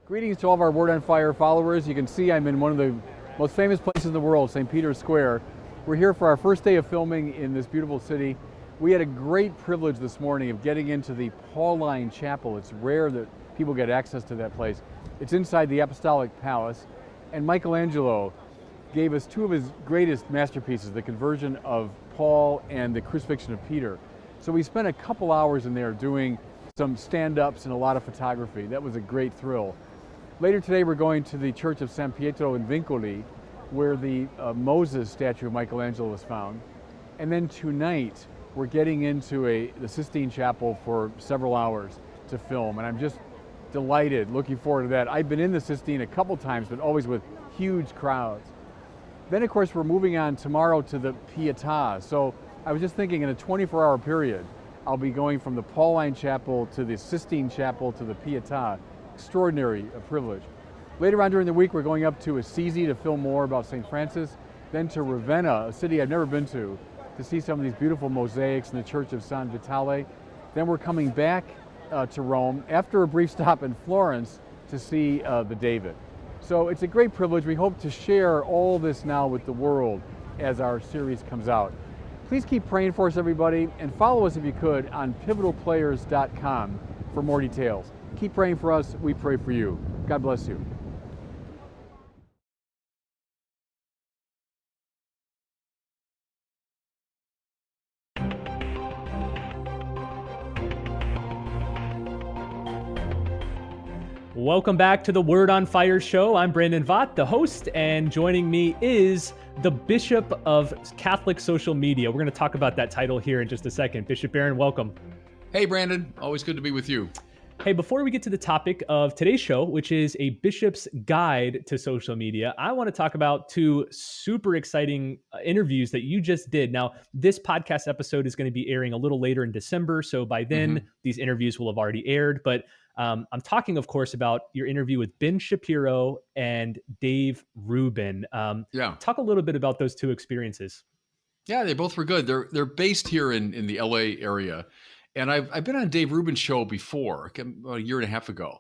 Greetings to all of our Word on Fire followers. You can see I'm in one of the most famous places in the world, St. Peter's Square. We're here for our first day of filming in this beautiful city. We had a great privilege this morning of getting into the Pauline Chapel. It's rare that people get access to that place. It's inside the Apostolic Palace, and Michelangelo gave us two of his greatest masterpieces, the conversion of Paul and the crucifixion of Peter. So we spent a couple hours in there doing some stand-ups and a lot of photography. That was a great thrill. Later today, we're going to the Church of San Pietro in Vincoli, where the Moses statue of Michelangelo was found. And then tonight, we're getting into the Sistine Chapel for several hours to film, and I'm just delighted, looking forward to that. I've been in the Sistine a couple times, but always with huge crowds. Then, of course, we're moving on tomorrow to the Pietà. So I was just thinking, in a 24-hour period, I'll be going from the Pauline Chapel to the Sistine Chapel to the Pietà. Extraordinary privilege. Later on during the week, we're going up to Assisi to film more about St. Francis, then to Ravenna, a city I've never been to see some of these beautiful mosaics in the Church of San Vitale. Then we're coming back to Rome after a brief stop in Florence to see the David. So it's a great privilege. We hope to share all this now with the world as our series comes out. Please keep praying for us, everybody, and follow us if you could on pivotalplayers.com for more details. Keep praying for us. We pray for you. God bless you. Welcome back to the Word on Fire show. I'm Brandon Vaught, the host, and joining me is the Bishop of Catholic Social Media. We're going to talk about that title here in just a second. Bishop Barron, welcome. Hey, Brandon. Always good to be with you. Hey, before we get to the topic of today's show, which is a bishop's guide to social media, I want to talk about two super exciting interviews that you just did. Now, this podcast episode is going to be airing a little later in December, so by then these interviews will have already aired. But I'm talking, of course, about your interview with Ben Shapiro and Dave Rubin. Talk a little bit about those two experiences. Yeah, they both were good. They're based here in the LA area. And I've been on Dave Rubin's show before, about a year and a half ago.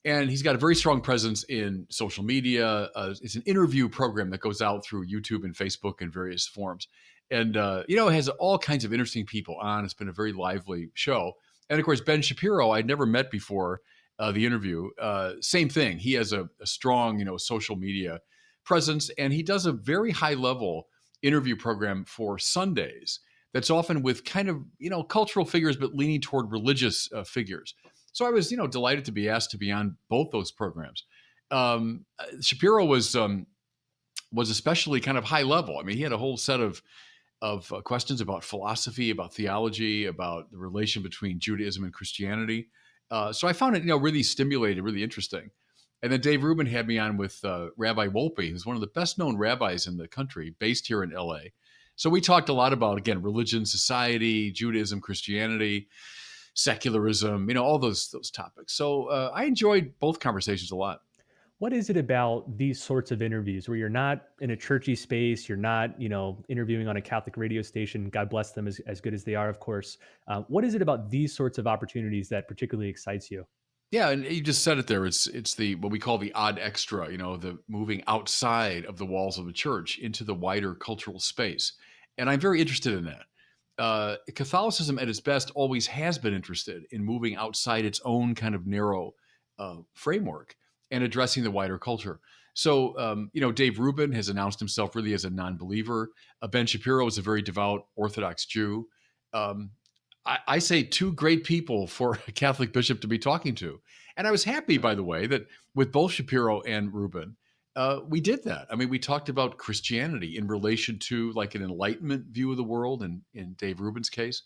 And he's got a very strong presence in social media. It's an interview program that goes out through YouTube and Facebook and various forums. And, it has all kinds of interesting people on. It's been a very lively show. And, of course, Ben Shapiro, I'd never met before the interview. Same thing. He has a strong, social media presence. And he does a very high-level interview program for Sundays. That's often with kind of, cultural figures, but leaning toward religious figures. So I was, delighted to be asked to be on both those programs. Shapiro was especially kind of high level. I mean, he had a whole set of questions about philosophy, about theology, about the relation between Judaism and Christianity. So I found it, really stimulating, really interesting. And then Dave Rubin had me on with Rabbi Wolpe, who's one of the best known rabbis in the country, based here in LA. So we talked a lot about, again, religion, society, Judaism, Christianity, secularism, all those topics. So I enjoyed both conversations a lot. What is it about these sorts of interviews where you're not in a churchy space, you're not, interviewing on a Catholic radio station, God bless them, as good as they are, of course. What is it about these sorts of opportunities that particularly excites you? Yeah, and you just said it there. It's the what we call the odd extra, the moving outside of the walls of the church into the wider cultural space. And I'm very interested in that. Catholicism at its best always has been interested in moving outside its own kind of narrow framework and addressing the wider culture. So, Dave Rubin has announced himself really as a non-believer. Ben Shapiro is a very devout Orthodox Jew. I say two great people for a Catholic bishop to be talking to. And I was happy, by the way, that with both Shapiro and Rubin, we did that. I mean, we talked about Christianity in relation to like an Enlightenment view of the world in Dave Rubin's case,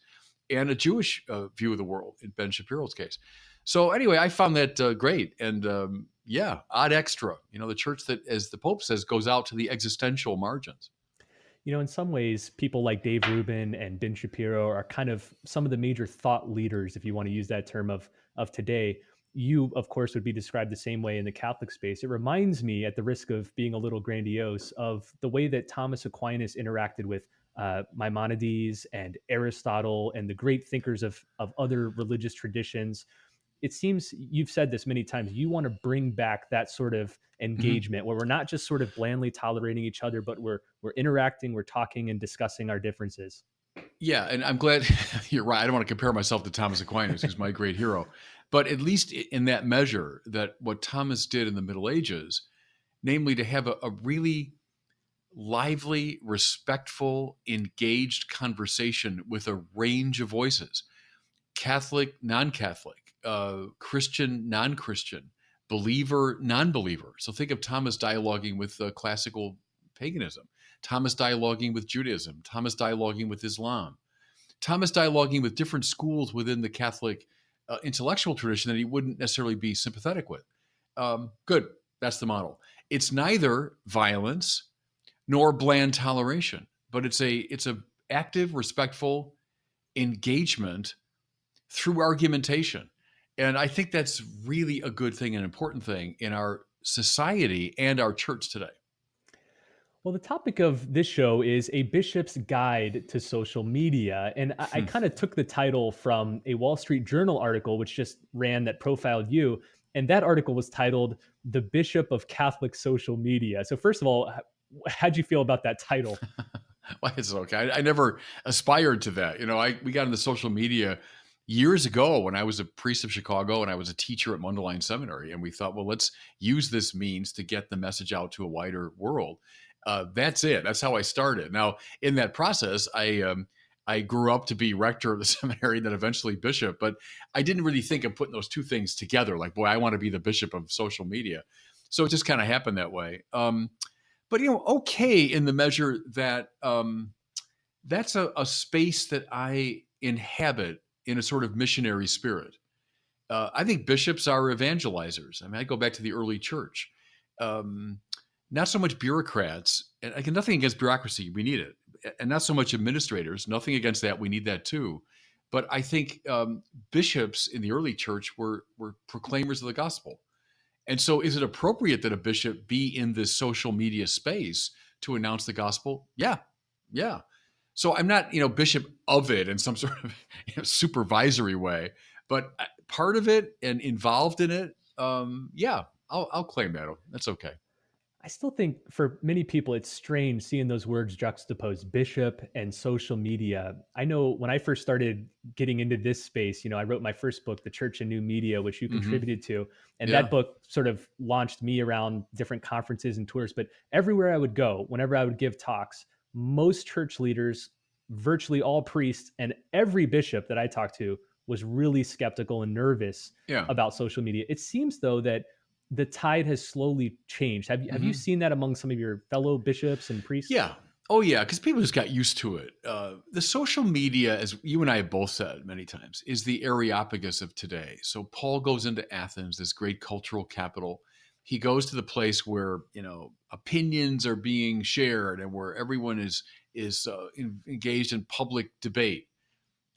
and a Jewish view of the world in Ben Shapiro's case. So anyway, I found that great. And odd extra, the church that, as the Pope says, goes out to the existential margins. In some ways, people like Dave Rubin and Ben Shapiro are kind of some of the major thought leaders, if you want to use that term, of today. You, of course, would be described the same way in the Catholic space. It reminds me, at the risk of being a little grandiose, of the way that Thomas Aquinas interacted with Maimonides and Aristotle and the great thinkers of other religious traditions. it seems you've said this many times, you want to bring back that sort of Mhm. engagement where we're not just sort of blandly tolerating each other, but we're interacting, we're talking and discussing our differences. Yeah, and I'm glad you're right. I don't want to compare myself to Thomas Aquinas, who's my great hero, but at least in that measure, that what Thomas did in the Middle Ages, namely to have a really lively, respectful, engaged conversation with a range of voices, Catholic, non-Catholic, Christian, non-Christian, believer, non-believer. So think of Thomas dialoguing with classical paganism, Thomas dialoguing with Judaism, Thomas dialoguing with Islam, Thomas dialoguing with different schools within the Catholic intellectual tradition that he wouldn't necessarily be sympathetic with. Good, that's the model. It's neither violence nor bland toleration, but it's a active, respectful engagement through argumentation. And I think that's really a good thing, an important thing in our society and our church today. Well, the topic of this show is a bishop's guide to social media. And I Hmm. kind of took the title from a Wall Street Journal article, which just ran that profiled you. And that article was titled The Bishop of Catholic Social Media. So, first of all, how'd you feel about that title? Well, it's okay. I never aspired to that. We got into social media years ago when I was a priest of Chicago and I was a teacher at Mundelein Seminary. And we thought, well, let's use this means to get the message out to a wider world. That's it. That's how I started. Now, in that process, I grew up to be rector of the seminary, then eventually bishop. But I didn't really think of putting those two things together. Like, boy, I want to be the bishop of social media. So it just kind of happened that way. But okay, in the measure that that's a space that I inhabit in a sort of missionary spirit. I think bishops are evangelizers. I mean, I go back to the early church. Um, Not so much bureaucrats, and again, nothing against bureaucracy, we need it, and not so much administrators, nothing against that, we need that too. But I think bishops in the early church were proclaimers of the gospel. And so, is it appropriate that a bishop be in this social media space to announce the gospel? Yeah, yeah. So I'm not, bishop of it in some sort of supervisory way, but part of it and involved in it. Yeah, I'll claim that. That's okay. I still think for many people, it's strange seeing those words juxtaposed, bishop and social media. I know when I first started getting into this space, I wrote my first book, The Church and New Media, which you Hmm. contributed to. And that Yeah, book sort of launched me around different conferences and tours. But everywhere I would go, whenever I would give talks, most church leaders, virtually all priests, and every bishop that I talked to was really skeptical and nervous yeah. about social media. It seems, though, that the tide has slowly changed. Have you Hmm. seen that among some of your fellow bishops and priests? Yeah. Oh, yeah. Because people just got used to it. The social media, as you and I have both said many times, is the Areopagus of today. So Paul goes into Athens, this great cultural capital. He goes to the place where opinions are being shared and where everyone is engaged in public debate.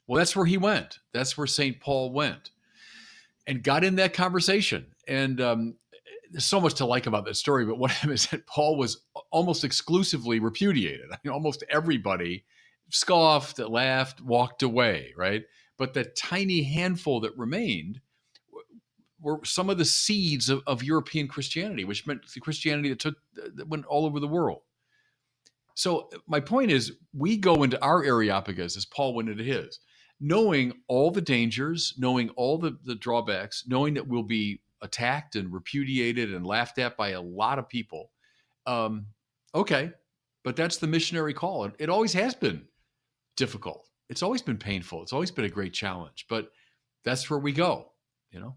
Well, that's where he went. That's where Saint Paul went and got in that conversation. And there's so much to like about that story, but what happened is that Paul was almost exclusively repudiated. I mean, almost everybody scoffed, laughed, walked away, right? But the tiny handful that remained were some of the seeds of European Christianity, which meant the Christianity that went all over the world. So my point is, we go into our Areopagus as Paul went into his, knowing all the dangers, knowing all the drawbacks, knowing that we'll be attacked and repudiated and laughed at by a lot of people. Um, okay, but that's the missionary call. It always has been difficult. It's always been painful. It's always been a great challenge, but that's where we go, you know?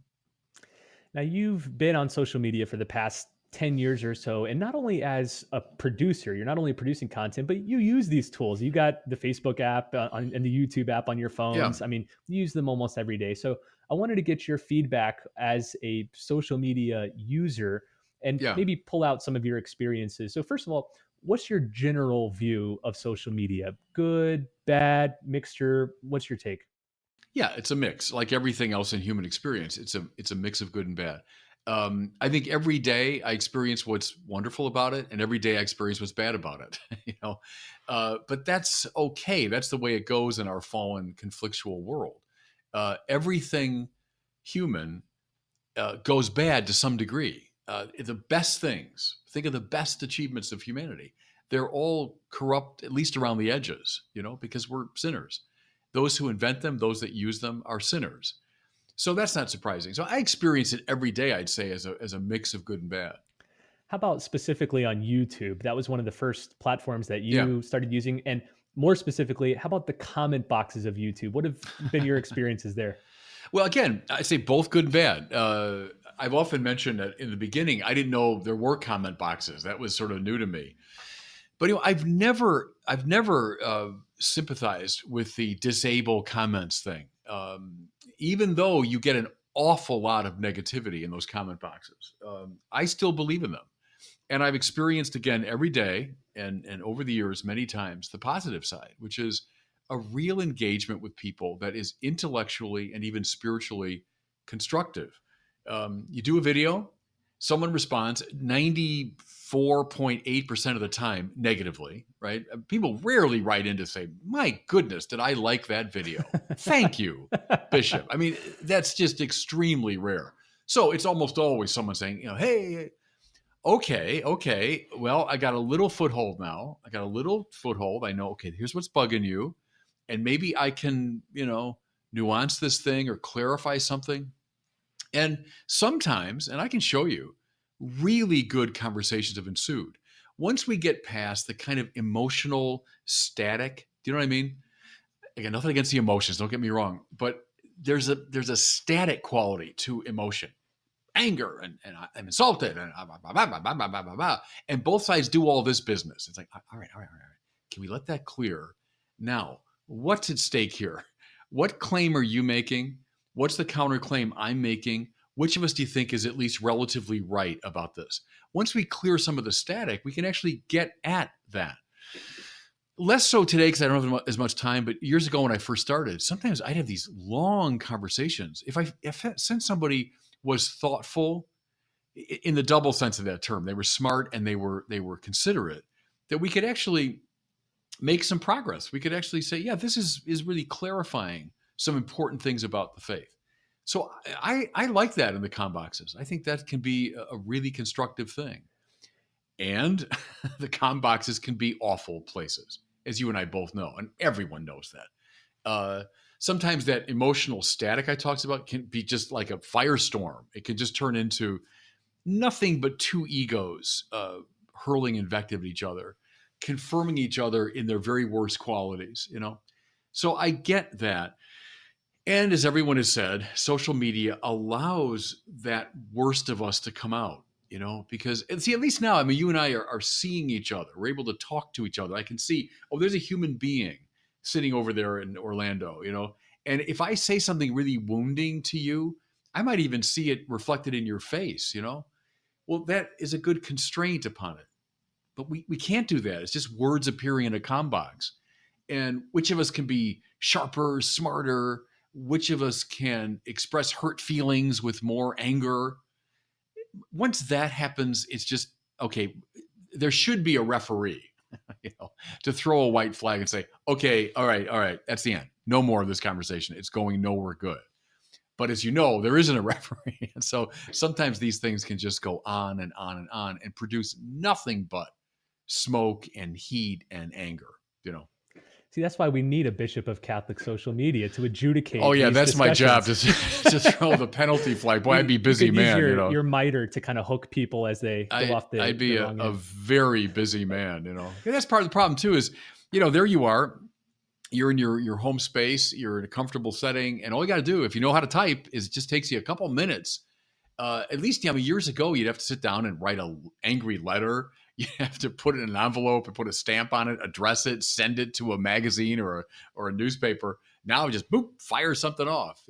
Now, you've been on social media for the past 10 years or so, and not only as a producer, you're not only producing content, but you use these tools. You got the Facebook app and the YouTube app on your Yeah, phones. I mean, you use them almost every day. So I wanted to get your feedback as a social media user and yeah. maybe pull out some of your experiences. So, first of all, what's your general view of social media? Good, bad, mixture? What's your take? Yeah, it's a mix. Like everything else in human experience, it's a mix of good and bad. I think every day I experience what's wonderful about it, and every day I experience what's bad about it. But that's okay. That's the way it goes in our fallen, conflictual world. Everything human goes bad to some degree. The best things, think of the best achievements of humanity. They're all corrupt, at least around the edges, because we're sinners. Those who invent them, those that use them are sinners. So that's not surprising. So I experience it every day, I'd say, as a mix of good and bad. How about specifically on YouTube? That was one of the first platforms that Yeah. you started using. And more specifically, how about the comment boxes of YouTube? What have been your experiences there? Well, again, I say both good and bad. I've often mentioned that in the beginning, I didn't know there were comment boxes. That was sort of new to me. But I've never sympathized with the disable comments thing, even though you get an awful lot of negativity in those comment boxes. I still believe in them, and I've experienced again every day and over the years many times the positive side, which is a real engagement with people that is intellectually and even spiritually constructive. You do a video, someone responds 94.8% of the time negatively, right? People rarely write in to say, my goodness, did I like that video? Thank you, Bishop. I mean, that's just extremely rare. So it's almost always someone saying, hey, okay, well, I got a little foothold now. I know, okay, here's what's bugging you. And maybe I can, nuance this thing or clarify something. And sometimes, and I can show you, really good conversations have ensued. Once we get past the kind of emotional static, do you know what I mean? I got nothing against the emotions, don't get me wrong, but there's a static quality to emotion. Anger and I'm insulted and and both sides do all this business. It's like, all right. Can we let that clear? Now, what's at stake here? What claim are you making? What's the counterclaim I'm making? Which of us do you think is at least relatively right about this? Once we clear some of the static, we can actually get at that. Less so today because I don't have as much time, but years ago when I first started, sometimes I'd have these long conversations. Since somebody was thoughtful in the double sense of that term, they were smart and they were considerate, that we could actually make some progress. We could actually say, yeah, this is really clarifying some important things about the faith. So I like that in the com boxes. I think that can be a really constructive thing. And the com boxes can be awful places, as you and I both know, and everyone knows that. Sometimes that emotional static I talked about can be just like a firestorm. It can just turn into nothing but two egos hurling invective at each other, confirming each other in their very worst qualities, So I get that. And as everyone has said, social media allows that worst of us to come out, because, and see, at least now, I mean, you and I are seeing each other. We're able to talk to each other. I can see, there's a human being sitting over there in Orlando, and if I say something really wounding to you, I might even see it reflected in your face, Well, that is a good constraint upon it. But we can't do that. It's just words appearing in a com box. And which of us can be sharper, smarter? Which of us can express hurt feelings with more anger? Once that happens, it's just, okay, there should be a referee, to throw a white flag and say, okay, all right, that's the end. No more of this conversation. It's going nowhere good. But as you know, there isn't a referee. And so sometimes these things can just go on and on and on and produce nothing but smoke and heat and anger, See, that's why we need a bishop of Catholic social media to adjudicate. Oh yeah, that's my job to throw the penalty flag. Boy, I'd be busy man. Your mitre to kind of hook people as they go off the. I'd be a very busy man. And that's part of the problem too. Is there you are, you're in your home space, you're in a comfortable setting, and all you got to do, if you know how to type, is it just takes you a couple minutes. At least years ago, you'd have to sit down and write an angry letter. You have to put it in an envelope and put a stamp on it, address it, send it to a magazine or a newspaper. Now just boop, fire something off,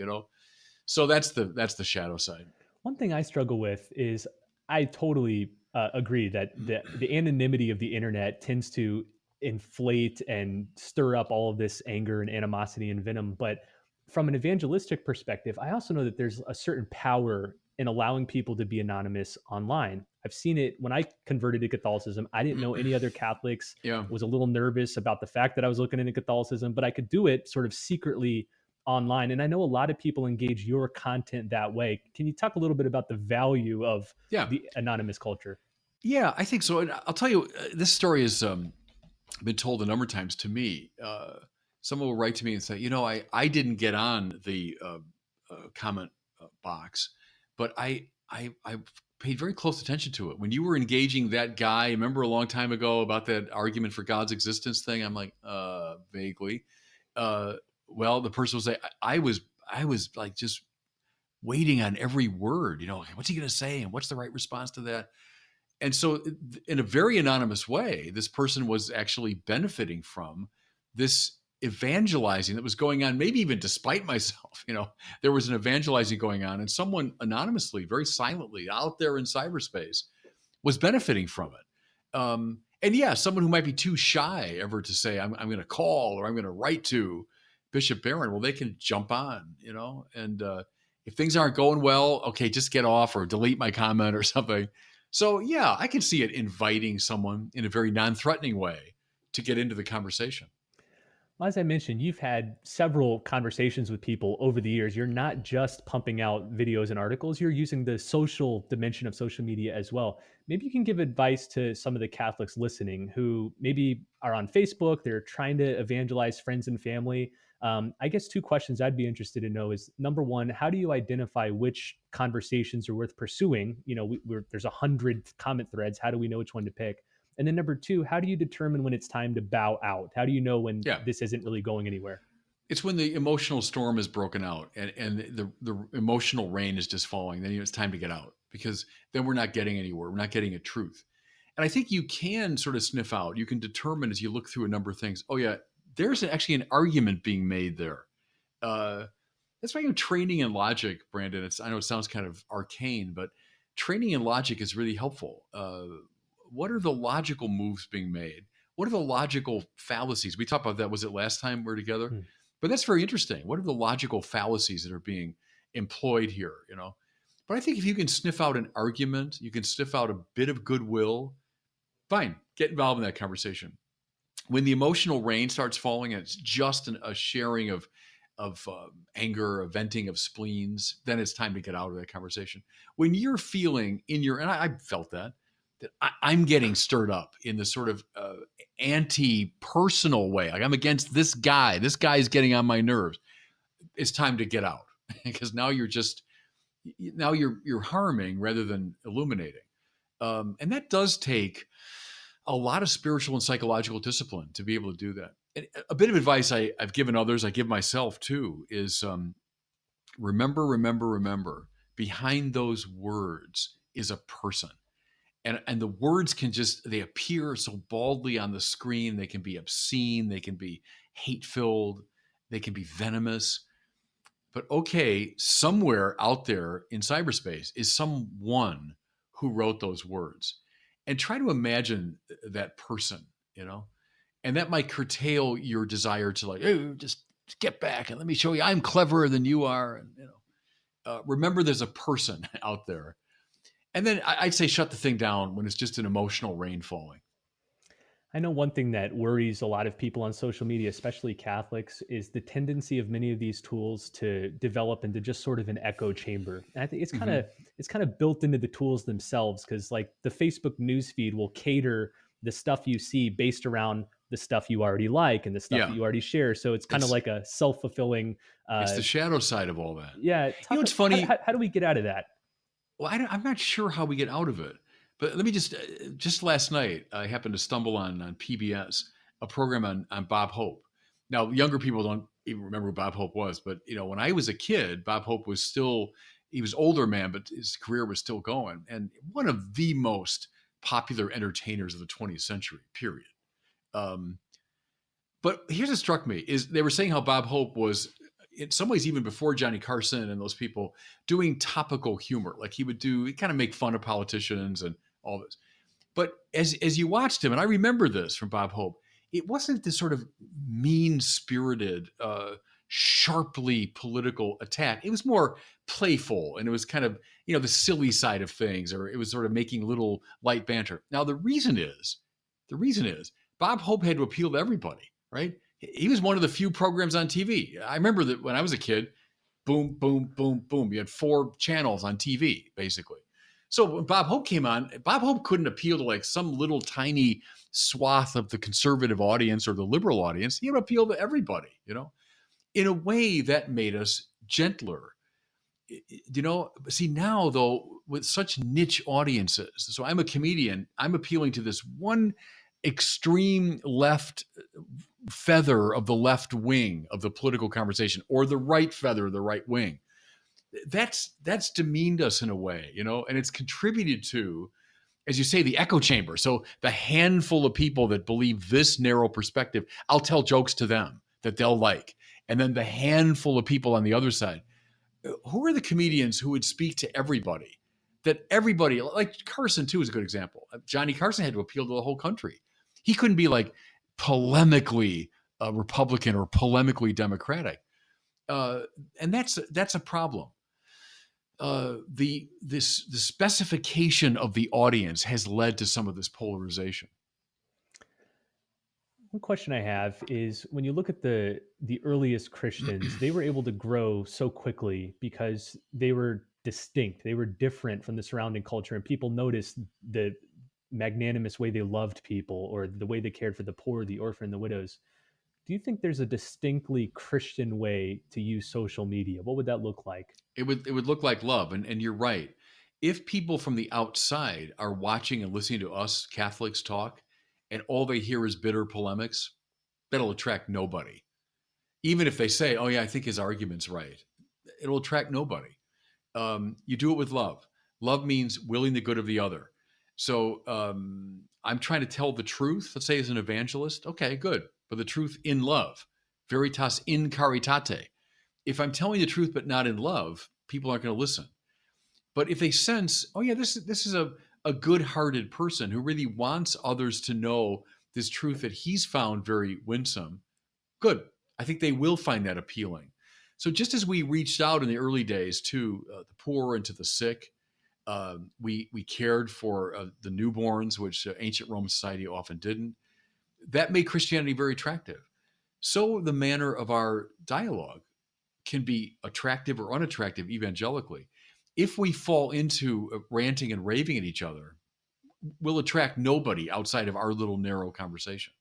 So that's the shadow side. One thing I struggle with is I totally agree that the anonymity of the internet tends to inflate and stir up all of this anger and animosity and venom. But from an evangelistic perspective, I also know that there's a certain power in allowing people to be anonymous online. I've seen it when I converted to Catholicism. I didn't know any other Catholics. Yeah. Was a little nervous about the fact that I was looking into Catholicism, but I could do it sort of secretly online. And I know a lot of people engage your content that way. Can you talk a little bit about the value of Yeah. the anonymous culture? Yeah, I think so. And I'll tell you, this story has been told a number of times to me. Someone will write to me and say, I didn't get on the comment box, but I paid very close attention to it. When you were engaging that guy, remember a long time ago about that argument for God's existence thing? I'm like, vaguely. Well, the person will say, I was like just waiting on every word, what's he going to say? And what's the right response to that? And so in a very anonymous way, this person was actually benefiting from this evangelizing that was going on, maybe even despite myself. There was an evangelizing going on, and someone anonymously, very silently out there in cyberspace was benefiting from it. And yeah, someone who might be too shy ever to say, I'm going to call or I'm going to write to Bishop Barron, well, they can jump on, and if things aren't going well, okay, just get off or delete my comment or something. So yeah, I can see it inviting someone in a very non-threatening way to get into the conversation. Well, as I mentioned, you've had several conversations with people over the years. You're not just pumping out videos and articles, you're using the social dimension of social media as well. Maybe you can give advice to some of the Catholics listening who maybe are on Facebook, they're trying to evangelize friends and family. I guess two questions I'd be interested to know is number one, how do you identify which conversations are worth pursuing? There's 100 comment threads. How do we know which one to pick? And then number two, how do you determine when it's time to bow out? How do you know when this isn't really going anywhere? It's when the emotional storm is broken out and the emotional rain is just falling. Then it's time to get out, because then we're not getting anywhere. We're not getting a truth. And I think you can sort of sniff out, you can determine as you look through a number of things, oh yeah, there's actually an argument being made there. That's why training in logic, Brandon. I know it sounds kind of arcane, but training in logic is really helpful. What are the logical moves being made? What are the logical fallacies? We talked about that. Was it last time we were together? But that's very interesting. What are the logical fallacies that are being employed here? But I think if you can sniff out an argument, you can sniff out a bit of goodwill, fine, get involved in that conversation. When the emotional rain starts falling and it's just a sharing of anger, a venting of spleens, then it's time to get out of that conversation. When you're feeling and I felt that I'm getting stirred up in this sort of anti-personal way. Like I'm against this guy. This guy is getting on my nerves. It's time to get out, because now you're harming rather than illuminating. And that does take a lot of spiritual and psychological discipline to be able to do that. And a bit of advice I've given others, I give myself too, is remember, behind those words is a person. And the words they appear so baldly on the screen. They can be obscene, they can be hate-filled, they can be venomous. But okay, somewhere out there in cyberspace is someone who wrote those words. And try to imagine that person, and that might curtail your desire to hey, just get back and let me show you I'm cleverer than you are. And, remember there's a person out there. And then I'd say shut the thing down when it's just an emotional rain falling. I know one thing that worries a lot of people on social media, especially Catholics, is the tendency of many of these tools to develop into just sort of an echo chamber. And I think it's kind of built into the tools themselves, because like the Facebook newsfeed will cater the stuff you see based around the stuff you already like and the stuff that you already share. So it's kind of like a self-fulfilling. It's the shadow side of all that. Yeah. It's funny. How do we get out of that? Well, I'm not sure how we get out of it. But let me just last night, I happened to stumble on PBS, a program on Bob Hope. Now, younger people don't even remember who Bob Hope was, but when I was a kid, Bob Hope was he was older man, but his career was still going. And one of the most popular entertainers of the 20th century, period. But here's what struck me, is they were saying how Bob Hope was, in some ways, even before Johnny Carson and those people, doing topical humor. Like he kind of make fun of politicians and all this. But as you watched him, and I remember this from Bob Hope, it wasn't this sort of mean-spirited, sharply political attack. It was more playful, and it was kind of, the silly side of things, or it was sort of making little light banter. Now, the reason is Bob Hope had to appeal to everybody, right? He was one of the few programs on TV. I remember that when I was a kid, boom, boom, boom, boom. You had 4 channels on TV, basically. So when Bob Hope came on, Bob Hope couldn't appeal to like some little tiny swath of the conservative audience or the liberal audience. He would appeal to everybody, in a way that made us gentler. See, now though, with such niche audiences, so I'm a comedian, I'm appealing to this one extreme left feather of the left wing of the political conversation, or the right feather of the right wing. That's demeaned us in a way, and it's contributed to, as you say, the echo chamber. So the handful of people that believe this narrow perspective, I'll tell jokes to them that they'll like. And then the handful of people on the other side, who are the comedians who would speak to everybody? That everybody, like Carson too is a good example. Johnny Carson had to appeal to the whole country. He couldn't be like polemically Republican or polemically Democratic. And that's a problem. The specification of the audience has led to some of this polarization. One question I have is, when you look at the earliest Christians, they were able to grow so quickly because they were distinct. They were different from the surrounding culture, and people noticed the magnanimous way they loved people, or the way they cared for the poor, the orphan, the widows. Do you think there's a distinctly Christian way to use social media? What would that look like? It would look like love, and you're right. If people from the outside are watching and listening to us Catholics talk, and all they hear is bitter polemics, that'll attract nobody. Even if they say, "Oh yeah, I think his argument's right," it'll attract nobody. You do it with love. Love means willing the good of the other. So I'm trying to tell the truth. Let's say as an evangelist, okay, good, but the truth in love, veritas in caritate. If I'm telling the truth but not in love, people aren't going to listen. But if they sense, oh yeah, this is a good-hearted person who really wants others to know this truth that he's found very winsome, good. I think they will find that appealing. So just as we reached out in the early days to the poor and to the sick, we cared for the newborns, which ancient Roman society often didn't. That made Christianity very attractive. So the manner of our dialogue can be attractive or unattractive evangelically. If we fall into ranting and raving at each other, we'll attract nobody outside of our little narrow conversation.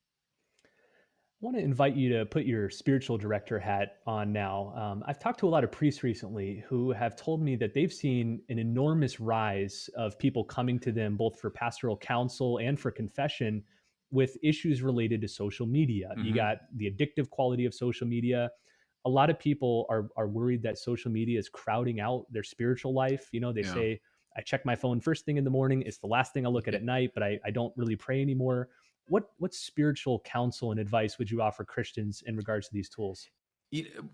I want to invite you to put your spiritual director hat on now. I've talked to a lot of priests recently who have told me that they've seen an enormous rise of people coming to them both for pastoral counsel and for confession with issues related to social media. Mm-hmm. You got the addictive quality of social media. A lot of people are worried that social media is crowding out their spiritual life. They say, I check my phone first thing in the morning. It's the last thing I look at night, but I don't really pray anymore. What spiritual counsel and advice would you offer Christians in regards to these tools?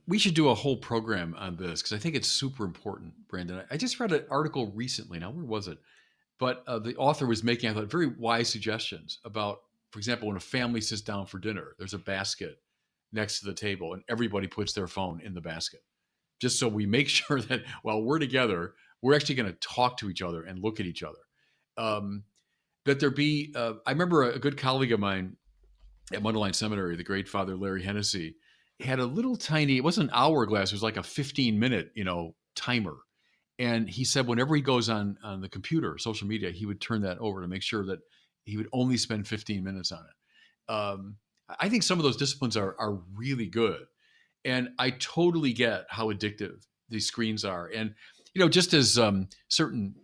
We should do a whole program on this because I think it's super important, Brandon. I just read an article recently. Now, where was it? But the author was making, I thought, very wise suggestions about, for example, when a family sits down for dinner, there's a basket next to the table and everybody puts their phone in the basket. Just so we make sure that while we're together, we're actually going to talk to each other and look at each other. That there be, I remember a good colleague of mine at Mundelein Seminary, the great Father Larry Hennessy, had a little tiny, it wasn't an hourglass, it was like a 15-minute, timer. And he said whenever he goes on the computer, social media, he would turn that over to make sure that he would only spend 15 minutes on it. I think some of those disciplines are really good. And I totally get how addictive these screens are. And, just as certain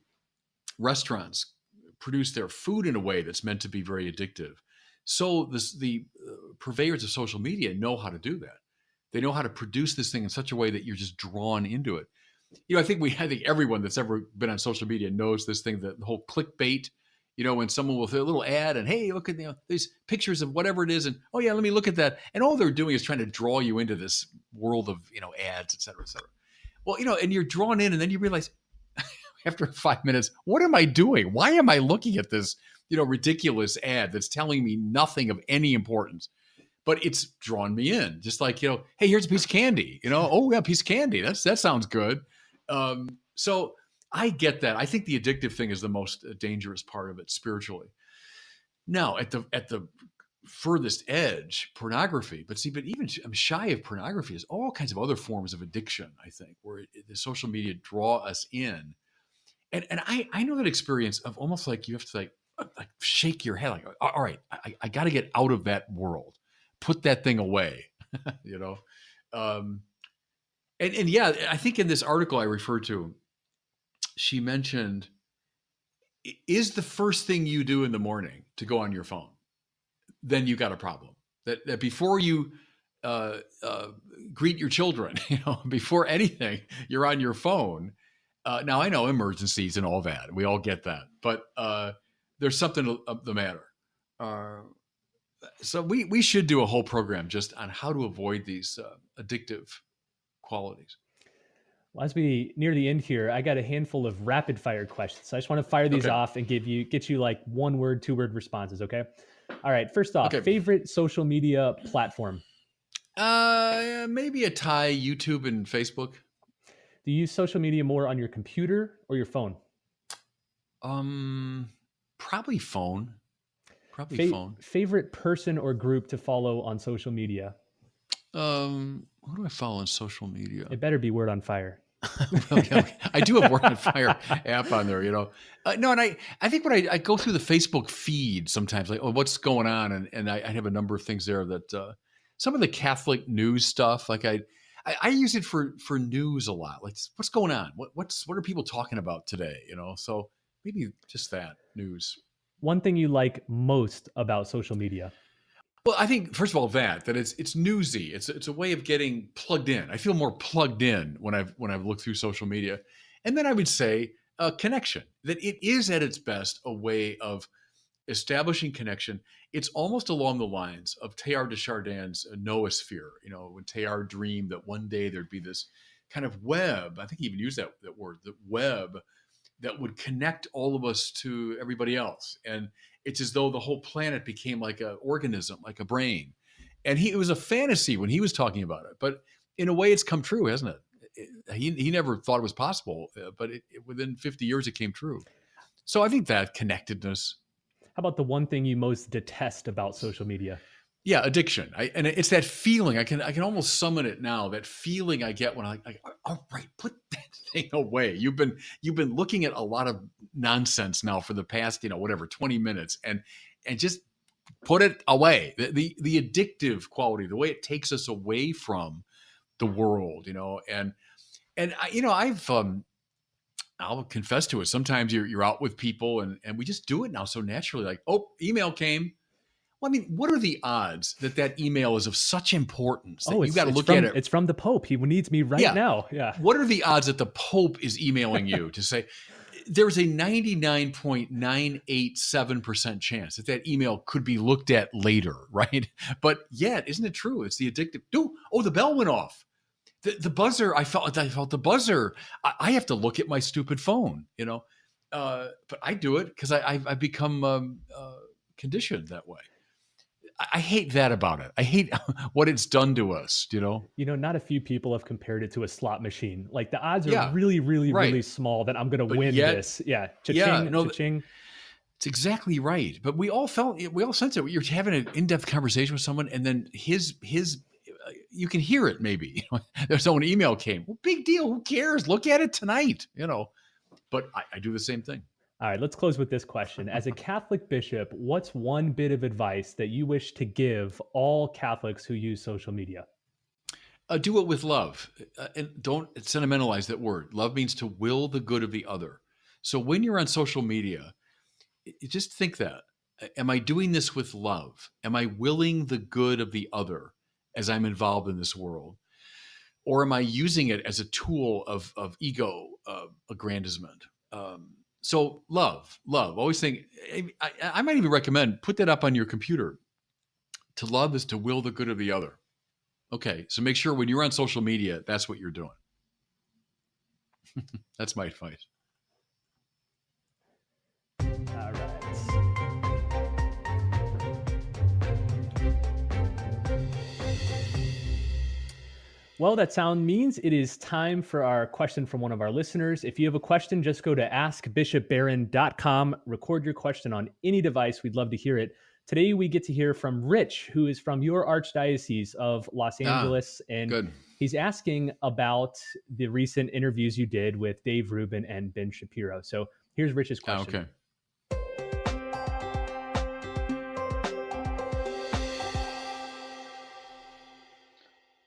restaurants produce their food in a way that's meant to be very addictive, so the purveyors of social media know how to do that. They know how to produce this thing in such a way that you're just drawn into it. I think everyone that's ever been on social media knows this thing, the whole clickbait. When someone will throw a little ad and, hey, look at these pictures of whatever it is, and oh yeah, let me look at that. And all they're doing is trying to draw you into this world of ads, et cetera, et cetera. Well, and you're drawn in, and then you realize after 5 minutes, what am I doing? Why am I looking at this ridiculous ad that's telling me nothing of any importance? But it's drawn me in, just like hey, here's a piece of candy. Oh yeah, a piece of candy. That sounds good. So I get that. I think the addictive thing is the most dangerous part of it spiritually. Now, at the furthest edge, pornography. But see, but even I'm shy of pornography is all kinds of other forms of addiction, I think, where the social media draw us in. And I know that experience of almost like you have to like shake your head, like, all right, I got to get out of that world, put that thing away, you know? And yeah, I think in this article I referred to, she mentioned, is the first thing you do in the morning to go on your phone, then you got a problem. That before you greet your children, before anything, you're on your phone. Now I know emergencies and all that. We all get that, but there's something the matter. So we should do a whole program just on how to avoid these addictive qualities. Well, as we near the end here, I got a handful of rapid fire questions. So I just want to fire these off and get you like 1-word, 2-word responses. Okay. All right. First off, favorite social media platform? Maybe a tie, YouTube and Facebook. Do you use social media more on your computer or your phone? Probably phone. Phone. Favorite person or group to follow on social media? Who do I follow on social media? It better be Word on Fire. I do have Word on Fire app on there, No, and I think when I go through the Facebook feed sometimes, like, what's going on? And I have a number of things there that some of the Catholic news stuff, like I use it for news a lot. Like, what's going on? What are people talking about today? So maybe just that news. One thing you like most about social media? Well, I think first of all that it's newsy. It's a way of getting plugged in. I feel more plugged in when I've looked through social media, and then I would say connection. That it is at its best a way of establishing connection. It's almost along the lines of Teilhard de Chardin's noosphere. When Teilhard dreamed that one day there'd be this kind of web. I think he even used that word, the web, that would connect all of us to everybody else. And it's as though the whole planet became like an organism, like a brain. And it was a fantasy when he was talking about it. But in a way, it's come true, hasn't it? He never thought it was possible, but within 50 years, it came true. So I think that connectedness. How about the one thing you most detest about social media? Yeah, addiction. And it's that feeling. I can almost summon it now. That feeling I get when I like, all right, put that thing away. You've been looking at a lot of nonsense now for the past 20 minutes, and just put it away. The addictive quality, the way it takes us away from the world, and I've I'll confess to it. Sometimes you're out with people and we just do it now so naturally. Like, oh, email came. Well, I mean, what are the odds that email is of such importance that you got to look at it? It's from the Pope. He needs me right now. Yeah. What are the odds that the Pope is emailing you to say there's a 99.987% chance that email could be looked at later, right? But yet, isn't it true? It's the addictive. Oh, the bell went off. The buzzer. I felt the buzzer. I have to look at my stupid phone, But I do it because I've become conditioned that way. I hate that about it. I hate what it's done to us, Not a few people have compared it to a slot machine. Like the odds are really, really, really small that I'm going to win this. Yeah. Cha-ching, cha-ching. It's exactly right. But we all sensed it. You're having an in-depth conversation with someone, and then his you can hear it maybe. There's someone email came. Well, big deal. Who cares? Look at it tonight, But I do the same thing. All right, let's close with this question. As a Catholic bishop, what's one bit of advice that you wish to give all Catholics who use social media? Do it with love. And don't sentimentalize that word. Love means to will the good of the other. So when you're on social media, just think that. Am I doing this with love? Am I willing the good of the other as I'm involved in this world? Or am I using it as a tool of ego aggrandizement? So love. Always think, I might even recommend, put that up on your computer. To love is to will the good of the other. Okay, so make sure when you're on social media, that's what you're doing. That's my advice. All right. Well, that sound means it is time for our question from one of our listeners. If you have a question, just go to askbishopbarron.com, record your question on any device. We'd love to hear it. Today, we get to hear from Rich, who is from your Archdiocese of Los Angeles. And good. he's asking about the recent interviews you did with Dave Rubin and Ben Shapiro. So here's Rich's question. Okay.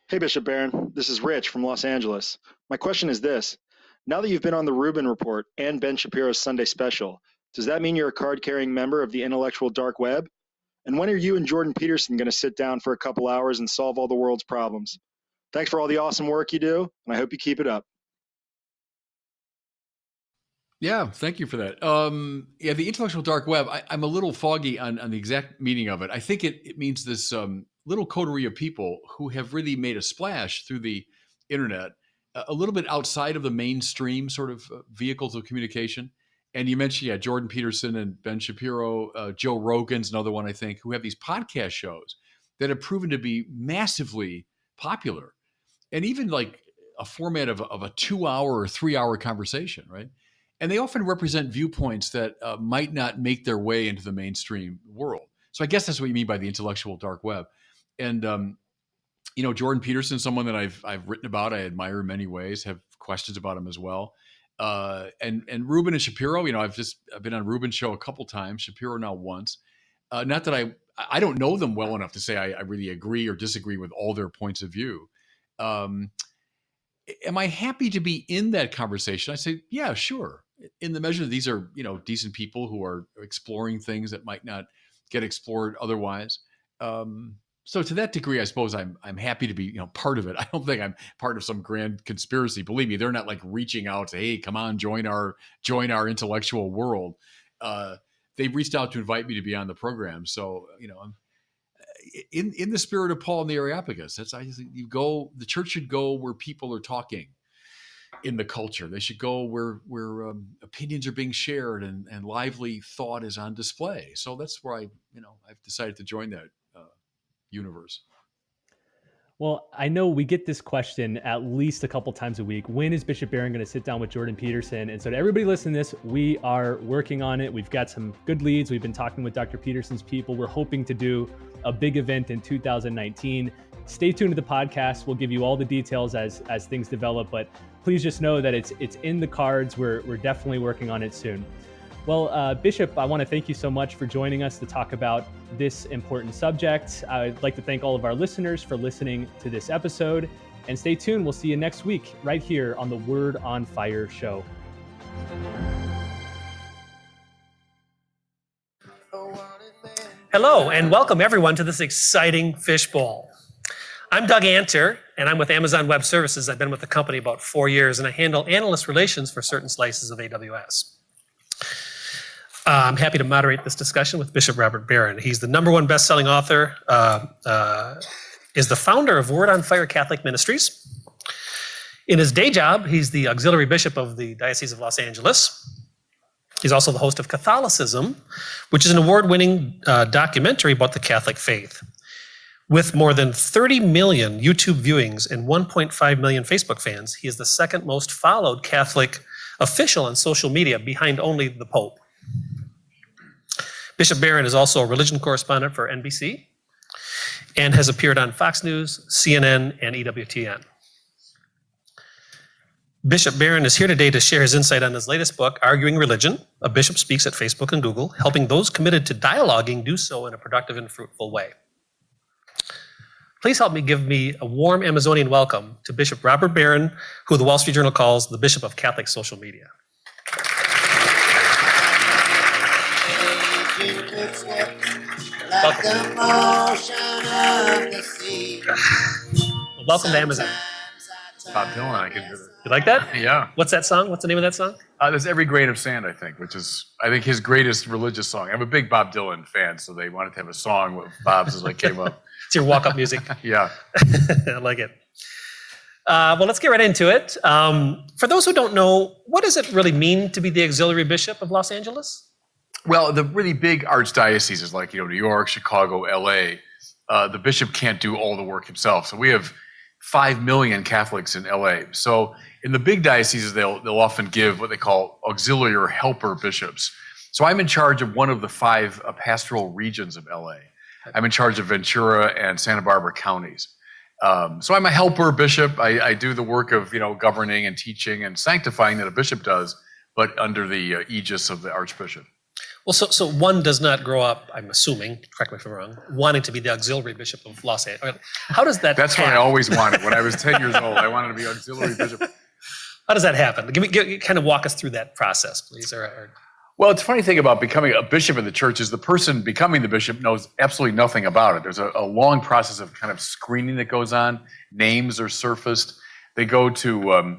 Hey, Bishop Barron. This is Rich from Los Angeles. My question is this. Now that you've been on the Rubin Report and Ben Shapiro's Sunday Special, does that mean you're a card-carrying member of the intellectual dark web? And when are you and Jordan Peterson going to sit down for a couple hours and solve all the world's problems? Thanks for all the awesome work you do, and I hope you keep it up. Yeah, thank you for that. Yeah, the intellectual dark web, I'm a little foggy on the exact meaning of it. I think it means this little coterie of people who have really made a splash through the internet, a little bit outside of the mainstream sort of vehicles of communication. And you mentioned, Jordan Peterson and Ben Shapiro, Joe Rogan's another one, I think, who have these podcast shows that have proven to be massively popular. And even like a format of a 2-hour or 3-hour conversation, right? And they often represent viewpoints that might not make their way into the mainstream world. So I guess that's what you mean by the intellectual dark web. And, Jordan Peterson, someone that I've written about, I admire in many ways, have questions about him as well. And Rubin and Shapiro, I've been on Rubin's show a couple times, Shapiro now once. Not that I don't know them well enough to say I really agree or disagree with all their points of view. Am I happy to be in that conversation? I say, yeah, sure. In the measure that these are, decent people who are exploring things that might not get explored otherwise. So to that degree, I suppose I'm happy to be, part of it. I don't think I'm part of some grand conspiracy. Believe me, they're not like reaching out, say, hey, come on, join our intellectual world. They've reached out to invite me to be on the program. So, I'm in the spirit of Paul and the Areopagus. The church should go where people are talking in the culture. They should go where opinions are being shared and lively thought is on display. So that's where I've decided to join that universe. Well, I know we get this question at least a couple times a week. When is Bishop Barron going to sit down with Jordan Peterson? And so to everybody listening to this, we are working on it. We've got some good leads. We've been talking with Dr. Peterson's people. We're hoping to do a big event in 2019. Stay tuned to the podcast. We'll give you all the details as things develop, but please just know that it's in the cards. We're definitely working on it soon. Well, Bishop, I want to thank you so much for joining us to talk about this important subject. I'd like to thank all of our listeners for listening to this episode. And stay tuned. We'll see you next week right here on the Word on Fire show. Hello, and welcome everyone to this exciting fishbowl. I'm Doug Anter, and I'm with Amazon Web Services. I've been with the company about 4 years, and I handle analyst relations for certain slices of AWS. I'm happy to moderate this discussion with Bishop Robert Barron. He's the #1 best-selling author, is the founder of Word on Fire Catholic Ministries. In his day job, he's the auxiliary bishop of the Diocese of Los Angeles. He's also the host of Catholicism, which is an award-winning documentary about the Catholic faith. With more than 30 million YouTube viewings and 1.5 million Facebook fans, he is the second most followed Catholic official on social media, behind only the Pope. Bishop Barron is also a religion correspondent for NBC and has appeared on Fox News, CNN, and EWTN. Bishop Barron is here today to share his insight on his latest book, Arguing Religion: A Bishop Speaks at Facebook and Google, helping those committed to dialoguing do so in a productive and fruitful way. Please help me give me a warm Amazonian welcome to Bishop Robert Barron, who the Wall Street Journal calls the Bishop of Catholic Social Media. Welcome to Amazon. Bob Dylan, I can hear that. You like that? Yeah. What's that song? What's the name of that song? There's Every Grain of Sand, I think, which is, his greatest religious song. I'm a big Bob Dylan fan, so they wanted to have a song with Bob's as I came up. It's your walk-up music. Yeah. I like it. Well, let's get right into it. For those who don't know, what does it really mean to be the auxiliary bishop of Los Angeles? Well, the really big archdioceses like, New York, Chicago, LA, the bishop can't do all the work himself. So we have 5 million Catholics in LA. So in the big dioceses, they'll often give what they call auxiliary or helper bishops. So I'm in charge of one of the 5 pastoral regions of LA. I'm in charge of Ventura and Santa Barbara counties. So I'm a helper bishop. I do the work of, governing and teaching and sanctifying that a bishop does, but under the aegis of the archbishop. Well, so one does not grow up, I'm assuming, correct me if I'm wrong, wanting to be the auxiliary bishop of Los Angeles. How does that That's happen? what I always wanted. When I was 10 years old, I wanted to be auxiliary bishop. How does that happen? Kind of walk us through that process, please. Well, it's a funny thing about becoming a bishop in the church is the person becoming the bishop knows absolutely nothing about it. There's a long process of kind of screening that goes on. Names are surfaced. They go to a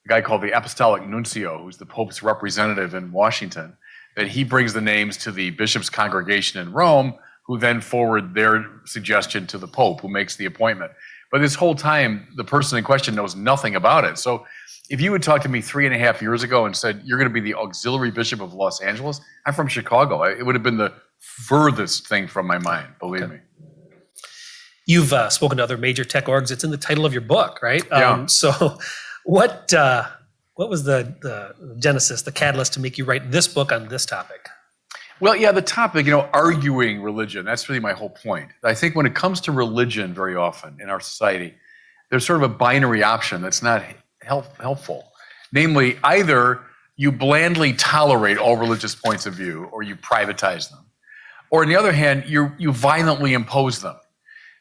guy called the Apostolic Nuncio, who's the Pope's representative in Washington. That he brings the names to the bishop's congregation in Rome, who then forward their suggestion to the Pope, who makes the appointment. But this whole time, the person in question knows nothing about it. So if you had talked to me 3.5 years ago and said, you're going to be the auxiliary bishop of Los Angeles, I'm from Chicago. It would have been the furthest thing from my mind, believe me. You've spoken to other major tech orgs. It's in the title of your book, right? Yeah. So what was the genesis, the catalyst to make you write this book on this topic? Well, yeah, the topic, arguing religion, that's really my whole point. I think when it comes to religion very often in our society, there's sort of a binary option that's not helpful. Namely, either you blandly tolerate all religious points of view or you privatize them. Or on the other hand, you violently impose them.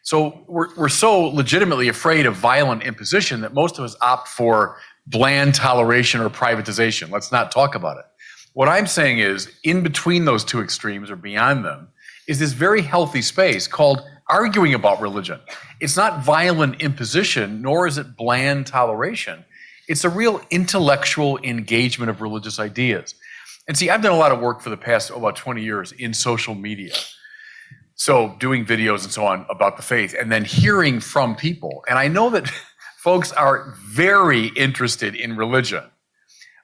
So we're so legitimately afraid of violent imposition that most of us opt for bland toleration or privatization. Let's not talk about it. What I'm saying is, in between those two extremes or beyond them, is this very healthy space called arguing about religion. It's not violent imposition, nor is it bland toleration. It's a real intellectual engagement of religious ideas. And see, I've done a lot of work for the past about 20 years in social media. So doing videos and so on about the faith and then hearing from people. And I know that folks are very interested in religion,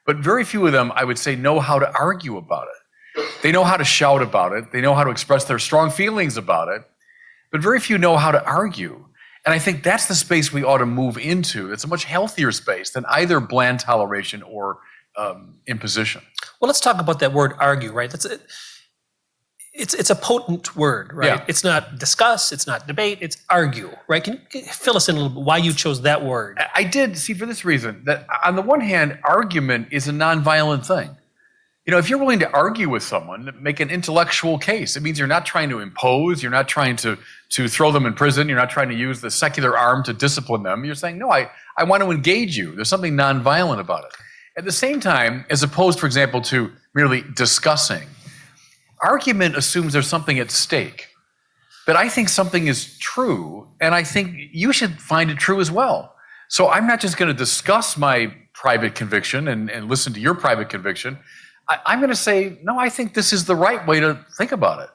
but very few of them, I would say, know how to argue about it. They know how to shout about it. They know how to express their strong feelings about it, but very few know how to argue. And I think that's the space we ought to move into. It's a much healthier space than either bland toleration or imposition. Well, let's talk about that word argue, right? It's a potent word, right? Yeah. It's not discuss, it's not debate, it's argue, right? Can you fill us in a little bit why you chose that word? I did, see, for this reason, that on the one hand, argument is a nonviolent thing. If you're willing to argue with someone, make an intellectual case, it means you're not trying to impose, you're not trying to throw them in prison, you're not trying to use the secular arm to discipline them. You're saying, no, I want to engage you. There's something nonviolent about it. At the same time, as opposed, for example, to merely discussing, argument assumes there's something at stake. But I think something is true, and I think you should find it true as well. So I'm not just going to discuss my private conviction and listen to your private conviction. I'm going to say, no, I think this is the right way to think about it.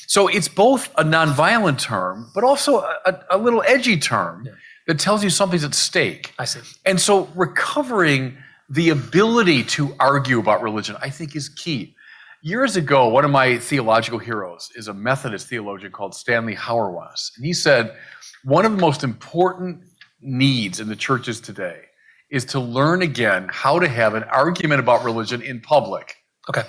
So it's both a nonviolent term, but also a little edgy term that tells you something's at stake. I see. And so recovering the ability to argue about religion, I think, is key. Years ago, one of my theological heroes is a Methodist theologian called Stanley Hauerwas. And he said, one of the most important needs in the churches today is to learn again how to have an argument about religion in public. Okay.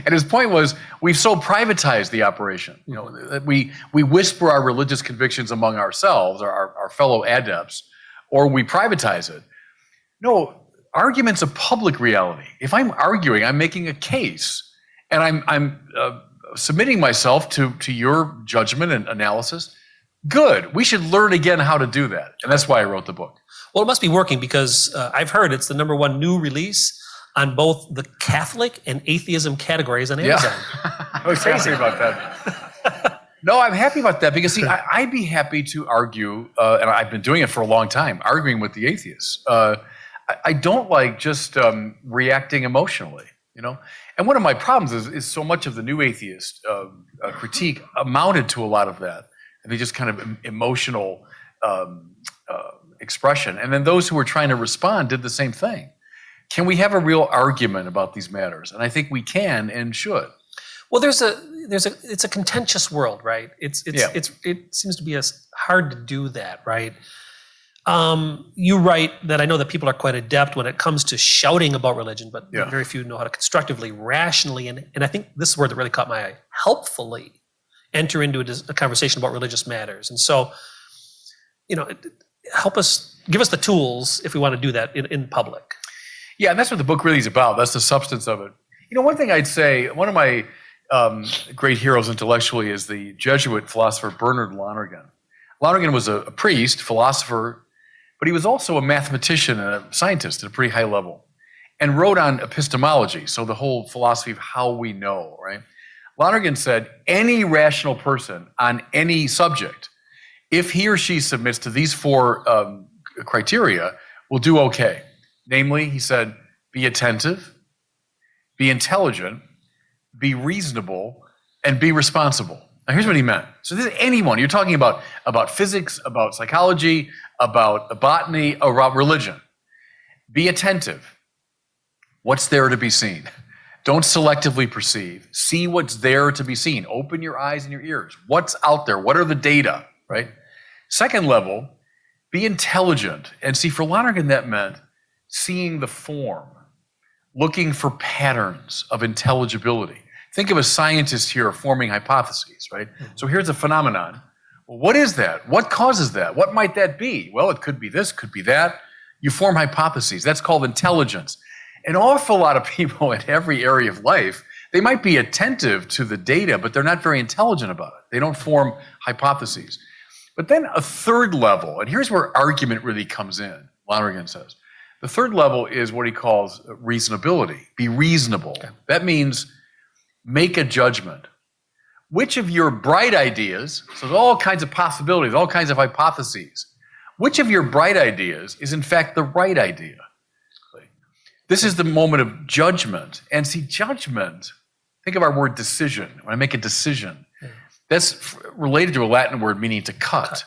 And his point was, we've so privatized the operation. That we whisper our religious convictions among ourselves, our fellow adepts, or we privatize it. No, argument's a public reality. If I'm arguing, I'm making a case, and I'm submitting myself to your judgment and analysis. Good. We should learn again how to do that, and that's why I wrote the book. Well, it must be working because I've heard it's the #1 new release on both the Catholic and atheism categories on Amazon. Yeah. I was happy about that. No, I'm happy about that because, see, I'd be happy to argue, and I've been doing it for a long time, arguing with the atheists. I don't like just reacting emotionally, And one of my problems is so much of the new atheist critique amounted to a lot of that. And they just kind of emotional expression. And then those who were trying to respond did the same thing. Can we have a real argument about these matters? And I think we can and should. Well, it's a contentious world, right? It seems to be hard to do that, right? You write that I know that people are quite adept when it comes to shouting about religion, but Yeah. very few know how to constructively, rationally, and I think this is word that really caught my eye, helpfully enter into a conversation about religious matters. And so, give us the tools if we want to do that in public. Yeah, and that's what the book really is about. That's the substance of it. One thing I'd say, one of my great heroes intellectually is the Jesuit philosopher Bernard Lonergan. Lonergan was a priest, philosopher, but he was also a mathematician and a scientist at a pretty high level, and wrote on epistemology, so the whole philosophy of how we know, right? Lonergan said, any rational person on any subject, if he or she submits to these four criteria, will do okay. Namely, he said, be attentive, be intelligent, be reasonable, and be responsible. Now, here's what he meant. So this is anyone. You're talking about physics, about psychology, about botany, about religion. Be attentive. What's there to be seen? Don't selectively perceive. See what's there to be seen. Open your eyes and your ears. What's out there? What are the data, right? Second level, be intelligent. And see, for Lonergan, that meant seeing the form, looking for patterns of intelligibility. Think of a scientist here forming hypotheses, right? So here's a phenomenon. Well, what is that? What causes that? What might that be? Well, it could be this, could be that. You form hypotheses. That's called intelligence. An awful lot of people in every area of life, they might be attentive to the data, but they're not very intelligent about it. They don't form hypotheses. But then a third level, and here's where argument really comes in, Lonergan says. The third level is what he calls reasonability. Be reasonable. Okay. That means make a judgment. Which of your bright ideas, so there's all kinds of possibilities, all kinds of hypotheses, which of your bright ideas is in fact the right idea? This is the moment of judgment. And see, judgment, think of our word decision. When I make a decision, that's related to a Latin word meaning to cut.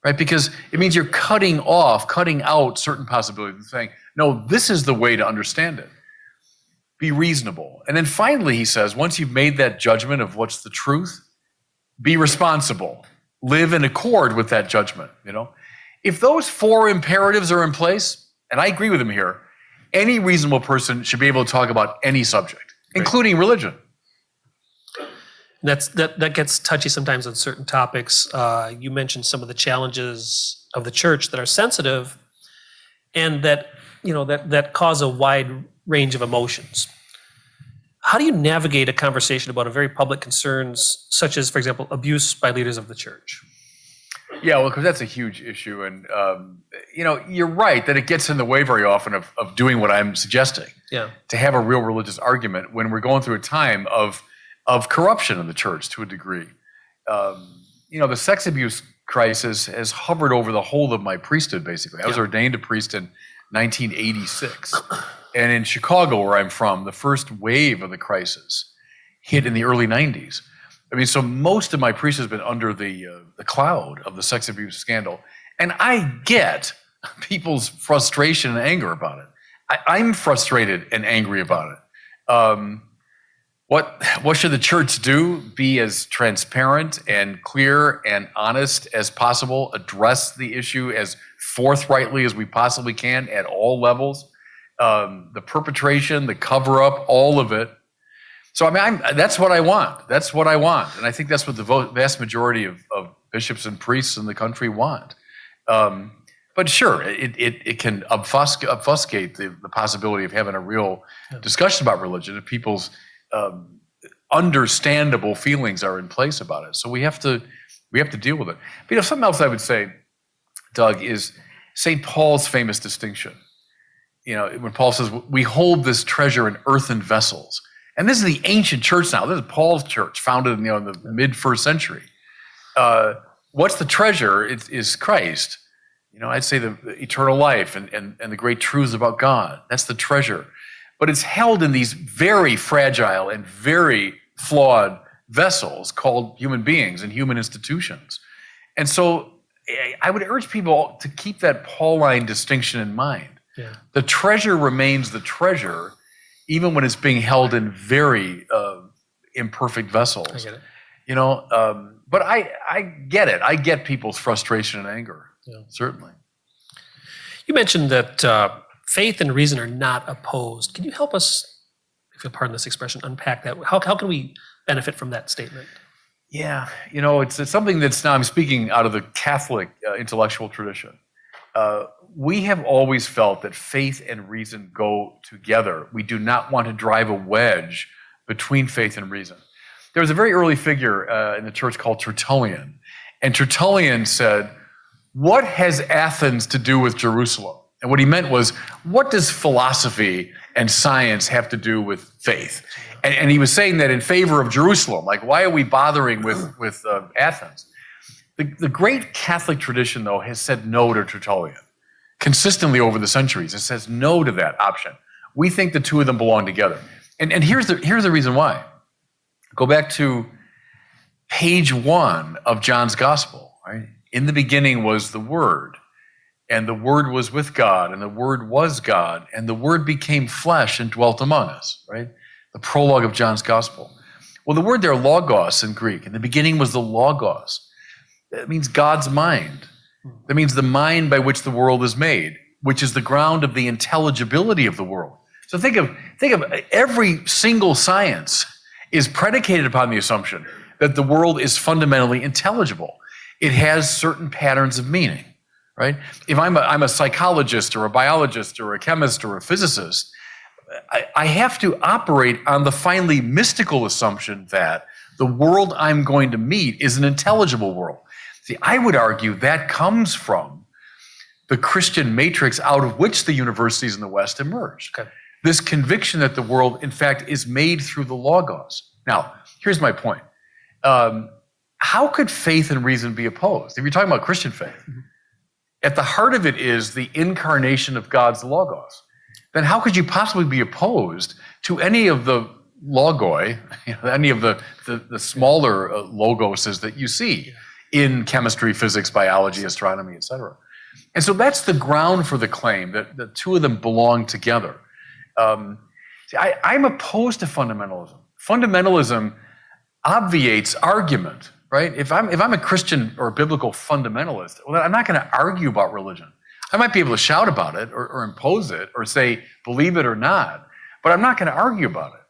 Right? Because it means you're cutting out certain possibilities and saying, no, this is the way to understand it. Be reasonable. And then finally, he says, once you've made that judgment of what's the truth, be responsible. Live in accord with that judgment. If those four imperatives are in place, and I agree with him here, any reasonable person should be able to talk about any subject, including religion. That gets touchy sometimes on certain topics. You mentioned some of the challenges of the church that are sensitive, and that cause a wide range of emotions. How do you navigate a conversation about a very public concerns, such as, for example, abuse by leaders of the church? Yeah, well, because that's a huge issue, and you're right that it gets in the way very often of doing what I'm suggesting. Yeah. To have a real religious argument when we're going through a time of corruption in the church to a degree. The sex abuse crisis has hovered over the whole of my priesthood, basically. I was ordained a priest in 1986. And in Chicago, where I'm from, the first wave of the crisis hit in the early 90s. So most of my priesthood has been under the cloud of the sex abuse scandal. And I get people's frustration and anger about it. I'm frustrated and angry about it. What should the church do? Be as transparent and clear and honest as possible. Address the issue as forthrightly as we possibly can at all levels. The perpetration, the cover-up, all of it. So that's what I want. That's what I want, and I think that's what the vast majority of bishops and priests in the country want. But sure, it can obfuscate the possibility of having a real discussion about religion if people's understandable feelings are in place about it. So we have to deal with it. But something else I would say, Doug, is St. Paul's famous distinction. When Paul says we hold this treasure in earthen vessels. And this is the ancient church now. This is Paul's church, founded in the mid-first century. What's the treasure? It is Christ. I'd say the eternal life and the great truths about God. That's the treasure. But it's held in these very fragile and very flawed vessels called human beings and human institutions. And so I would urge people to keep that Pauline distinction in mind. Yeah. The treasure remains the treasure, even when it's being held in very imperfect vessels. I get it. But I get it. I get people's frustration and anger, certainly. You mentioned that faith and reason are not opposed. Can you help us, if you'll pardon this expression, unpack that? How can we benefit from that statement? Yeah, it's something that's now I'm speaking out of the Catholic intellectual tradition. We have always felt that faith and reason go together. We do not want to drive a wedge between faith and reason. There was a very early figure in the church called Tertullian, and Tertullian said, "What has Athens to do with Jerusalem?" And what he meant was, what does philosophy and science have to do with faith? And he was saying that in favor of Jerusalem. Like, why are we bothering with Athens? The great Catholic tradition, though, has said no to Tertullian consistently over the centuries. It says no to that option. We think the two of them belong together. And here's the reason why. Go back to page 1 of John's Gospel. Right? In the beginning was the Word, and the Word was with God, and the Word was God, and the Word became flesh and dwelt among us. Right? The prologue of John's Gospel. Well, the word there, logos in Greek, in the beginning was the logos. That means God's mind. That means the mind by which the world is made, which is the ground of the intelligibility of the world. So think of every single science is predicated upon the assumption that the world is fundamentally intelligible. It has certain patterns of meaning, right? If I'm a psychologist or a biologist or a chemist or a physicist, I have to operate on the finely mystical assumption that the world I'm going to meet is an intelligible world. See, I would argue that comes from the Christian matrix out of which the universities in the West emerged. Okay. This conviction that the world, in fact, is made through the logos. Now, here's my point. How could faith and reason be opposed? If you're talking about Christian faith, at the heart of it is the incarnation of God's logos. Then how could you possibly be opposed to any of the logoi, any of the smaller logoses that you see in chemistry, physics, biology, astronomy, etc.? And so that's the ground for the claim that the two of them belong together. I'm opposed to fundamentalism. Fundamentalism obviates argument, right? If I'm a Christian or a biblical fundamentalist, well, I'm not going to argue about religion. I might be able to shout about it or impose it or say, believe it or not, but I'm not going to argue about it.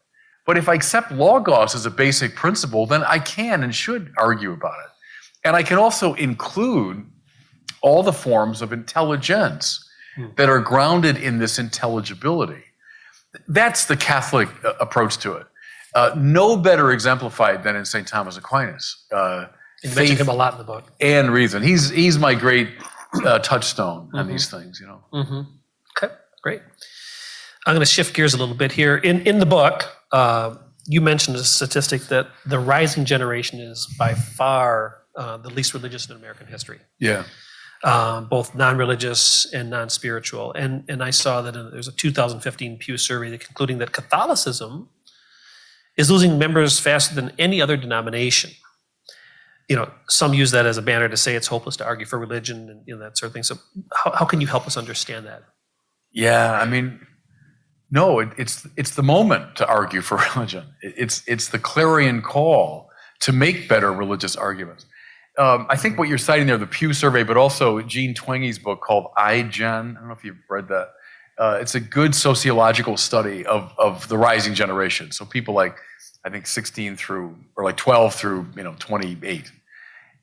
But if I accept logos as a basic principle, then I can and should argue about it. And I can also include all the forms of intelligence that are grounded in this intelligibility. That's the Catholic approach to it. No better exemplified than in St. Thomas Aquinas. You mentioned him a lot in the book. And reason. He's my great touchstone on these things, Okay, great. I'm going to shift gears a little bit here. In the book, you mentioned a statistic that the rising generation is by far the least religious in American history. Yeah. Both non-religious and non-spiritual. And I saw that there's a 2015 Pew survey concluding that Catholicism is losing members faster than any other denomination. Some use that as a banner to say it's hopeless to argue for religion and that sort of thing. So how can you help us understand that? Yeah, no, it's the moment to argue for religion. It's the clarion call to make better religious arguments. I think what you're citing there, the Pew survey, but also Jean Twenge's book called iGen. I don't know if you've read that. It's a good sociological study of the rising generation. So people like, I think 16 through, or like 12 through, 28.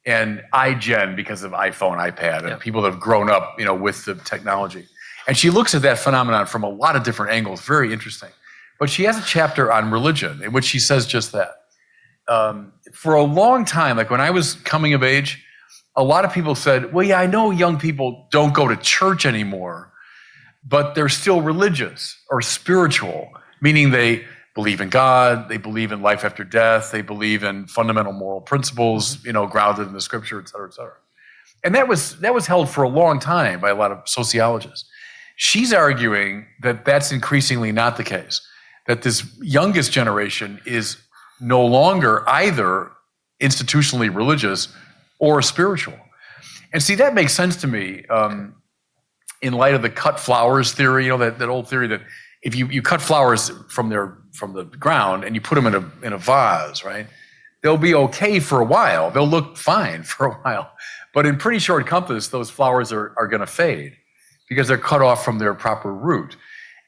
And iGen because of iPhone, iPad, and people that have grown up, with the technology. And she looks at that phenomenon from a lot of different angles, very interesting. But she has a chapter on religion in which she says just that. For a long time, like when I was coming of age, a lot of people said, well, yeah, I know young people don't go to church anymore, but they're still religious or spiritual, meaning they believe in God, they believe in life after death, they believe in fundamental moral principles, grounded in the scripture, et cetera, et cetera. And that was held for a long time by a lot of sociologists. She's arguing that that's increasingly not the case, that this youngest generation is no longer either institutionally religious or spiritual. And see, that makes sense to me in light of the cut flowers theory, that old theory that if you cut flowers from the ground and you put them in a vase, right, they'll be okay for a while. They'll look fine for a while. But in pretty short compass, those flowers are going to fade because they're cut off from their proper root.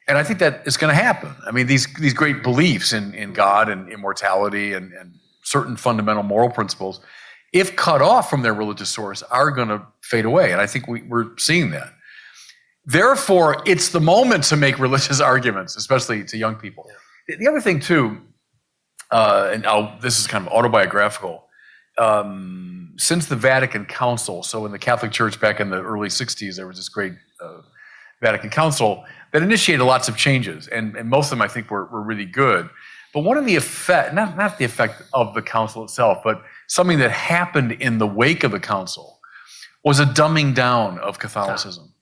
And I think that is going to happen. I mean, these great beliefs in God and immortality and certain fundamental moral principles, if cut off from their religious source, are going to fade away. And I think we're seeing that. Therefore, it's the moment to make religious arguments, especially to young people. Yeah. The other thing, too, this is kind of autobiographical, since the Vatican Council, so in the Catholic Church back in the early 60s, there was this great Vatican Council that initiated lots of changes, and most of them I think were really good. But one of the effect, not the effect of the council itself, but something that happened in the wake of the council was a dumbing down of Catholicism.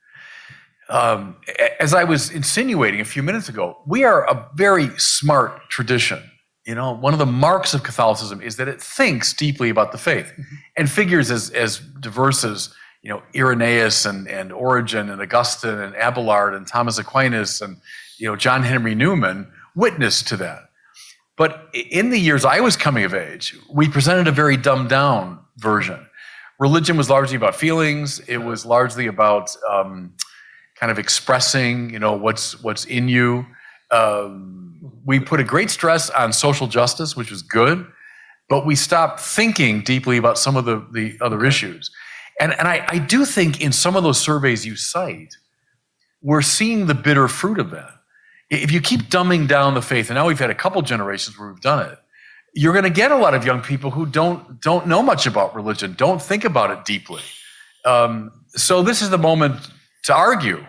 As I was insinuating a few minutes ago, we are a very smart tradition. You know, one of the marks of Catholicism is that it thinks deeply about the faith, and figures as diverse as, you know, Irenaeus and Origen and Augustine and Abelard and Thomas Aquinas and, you know, John Henry Newman witnessed to that. But in the years I was coming of age, we presented a very dumbed down version. Religion was largely about feelings. It was largely about kind of expressing, you know, what's in you. We put a great stress on social justice, which was good, but we stopped thinking deeply about some of the other issues. And I do think in some of those surveys you cite, we're seeing the bitter fruit of that. If you keep dumbing down the faith, and now we've had a couple generations where we've done it, you're going to get a lot of young people who don't know much about religion, don't think about it deeply. So this is the moment to argue,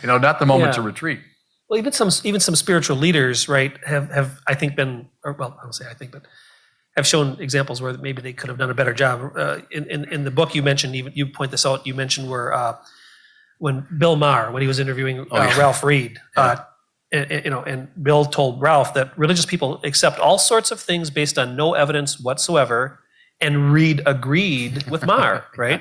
you know, not the moment to retreat. Well, even some spiritual leaders, right, have I think been, or well, I don't say I think, but have shown examples where maybe they could have done a better job. In the book you mentioned, even you point this out, you mentioned where when Bill Maher, when he was interviewing Ralph Reed, you know, and Bill told Ralph that religious people accept all sorts of things based on no evidence whatsoever, and Reed agreed with Maher, right?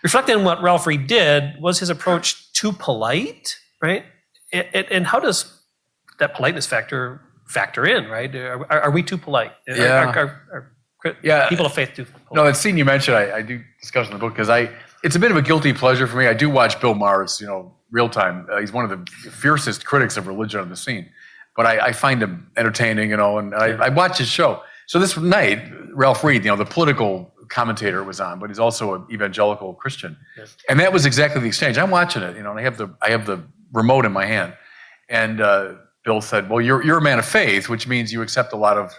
Reflecting on what Ralph Reed did, was his approach too polite, right? And how does that politeness factor in, right? Are we too polite? Yeah. Are people of faith too polite? No, that scene you mentioned, I do discuss in the book, because it's a bit of a guilty pleasure for me. I do watch Bill Maher's, you know, real time. He's one of the fiercest critics of religion on the scene, but I find him entertaining, you know, and I watch his show. So this night, Ralph Reed, you know, the political commentator, was on, but he's also an evangelical Christian. Yes. And that was exactly the exchange. I'm watching it, you know, and I have the remote in my hand. And Bill said, well, you're a man of faith, which means you accept a lot of,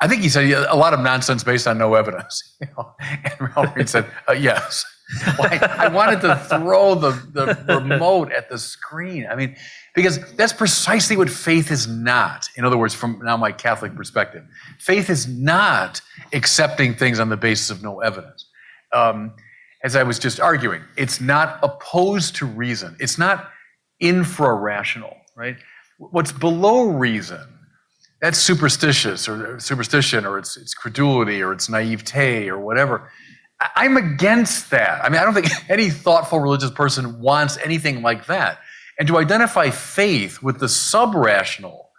I think he said, a lot of nonsense based on no evidence. You know? And Ralph Reed said, yes. Well, I wanted to throw the remote at the screen. I mean, because that's precisely what faith is not. In other words, from now my Catholic perspective, faith is not accepting things on the basis of no evidence. As I was just arguing, it's not opposed to reason. It's not infra-rational, right? What's below reason, that's superstition, or it's credulity, or it's naivete, or whatever. I'm against that. I mean, I don't think any thoughtful religious person wants anything like that. And to identify faith with the sub-rational,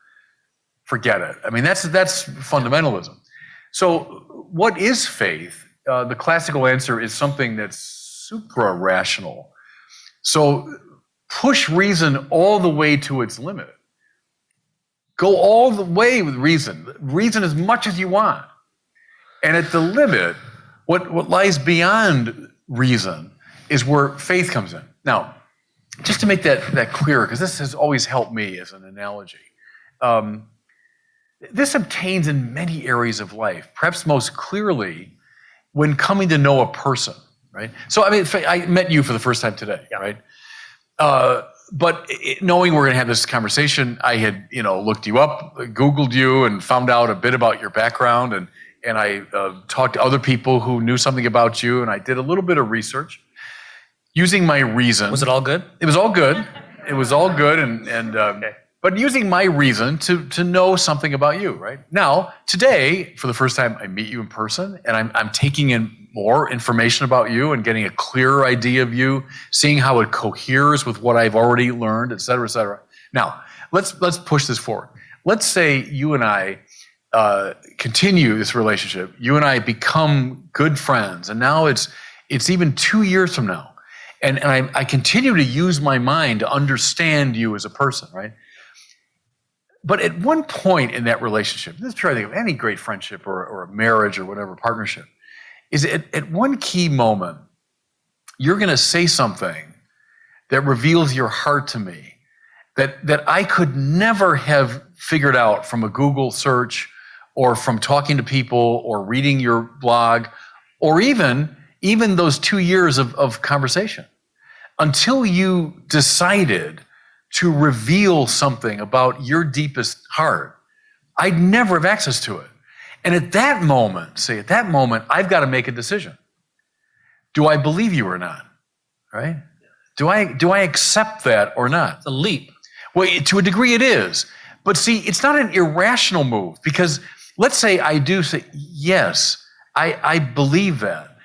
forget it. I mean, that's fundamentalism. So what is faith? The classical answer is something that's supra-rational. So push reason all the way to its limit. Go all the way with reason. Reason as much as you want. And at the limit, what lies beyond reason is where faith comes in. Now, just to make that clearer, because this has always helped me as an analogy, this obtains in many areas of life, perhaps most clearly when coming to know a person, right? So, I mean, I met you for the first time today, right? But knowing we're going to have this conversation, I had, you know, looked you up, Googled you, and found out a bit about your background, and I talked to other people who knew something about you, and I did a little bit of research using my reason. Was it all good? It was all good. It was all good, okay. But using my reason to know something about you, right? Now, today, for the first time, I meet you in person, and I'm taking in more information about you and getting a clearer idea of you, seeing how it coheres with what I've already learned, et cetera, et cetera. Now, let's push this forward. Let's say you and I continue this relationship. You and I become good friends, and now it's even 2 years from now, And I continue to use my mind to understand you as a person, right? But at one point in that relationship, this is true, I think of any great friendship or a marriage or whatever partnership, is at one key moment, you're going to say something that reveals your heart to me that I could never have figured out from a Google search or from talking to people or reading your blog or even those 2 years of conversation, until you decided to reveal something about your deepest heart. I'd never have access to it. And at that moment, I've got to make a decision. Do I believe you or not? Right? Do I accept that or not? It's a leap. Well, to a degree it is. But see, it's not an irrational move, because let's say I do say, yes, I believe that.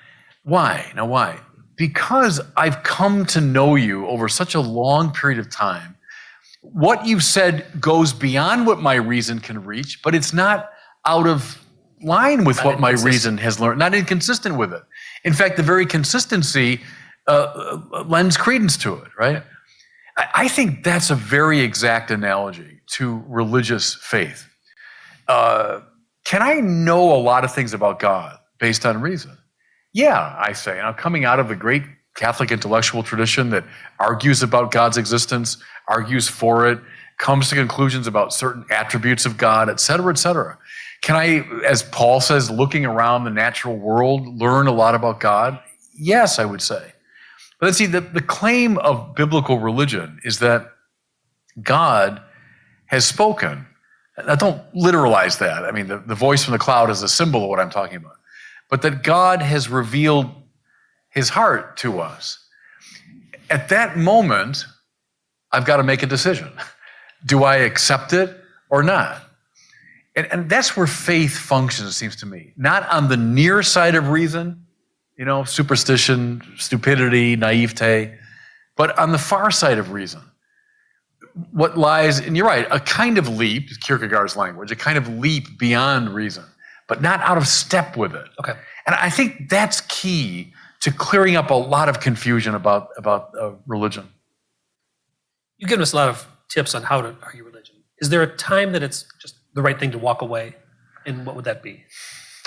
Why? Now, why? Because I've come to know you over such a long period of time. What you've said goes beyond what my reason can reach, but it's not out of line with what my reason has learned, not inconsistent with it. In fact, the very consistency lends credence to it, right? I think that's a very exact analogy to religious faith. Can I know a lot of things about God based on reason? Yeah, I say. Coming out of the great Catholic intellectual tradition that argues about God's existence, argues for it, comes to conclusions about certain attributes of God, et cetera, et cetera. Can I, as Paul says, looking around the natural world, learn a lot about God? Yes, I would say. But let's see, the claim of biblical religion is that God has spoken. Now, don't literalize that. I mean, the voice from the cloud is a symbol of what I'm talking about. But that God has revealed his heart to us. At that moment, I've got to make a decision. Do I accept it or not? And that's where faith functions, it seems to me. Not on the near side of reason, superstition, stupidity, naivete, but on the far side of reason. What lies, and you're right, a kind of leap, Kierkegaard's language, a kind of leap beyond reason, but not out of step with it. Okay. And I think that's key to clearing up a lot of confusion about religion. You've given us a lot of tips on how to argue religion. Is there a time that it's just the right thing to walk away? And what would that be?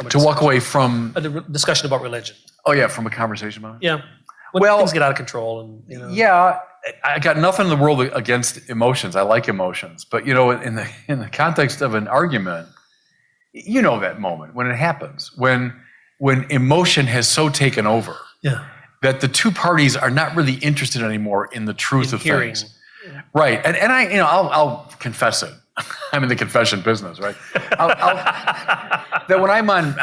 To walk away from the discussion about religion. Oh yeah, from a conversation about it? Yeah. When things get out of control and Yeah, I got nothing in the world against emotions. I like emotions. But in the context of an argument, that moment when it happens, when emotion has so taken over that the two parties are not really interested anymore in the truth of things. Right. And I'll confess it. I'm in the confession business, right? That when I'm on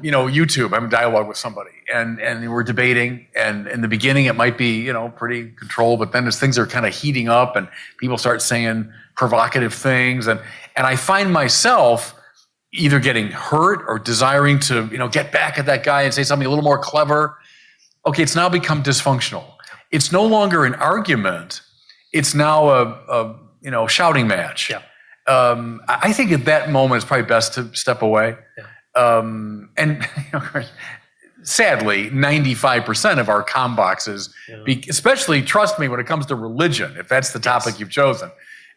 YouTube, I'm in dialogue with somebody and we're debating, and in the beginning it might be, pretty controlled, but then as things are kind of heating up and people start saying provocative things, and I find myself either getting hurt or desiring to, get back at that guy and say something a little more clever. Okay, it's now become dysfunctional. It's no longer an argument. It's now a shouting match. Yeah. I think at that moment it's probably best to step away. Yeah. And sadly, 95% of our comm boxes, especially, trust me, when it comes to religion, if that's the topic you've chosen,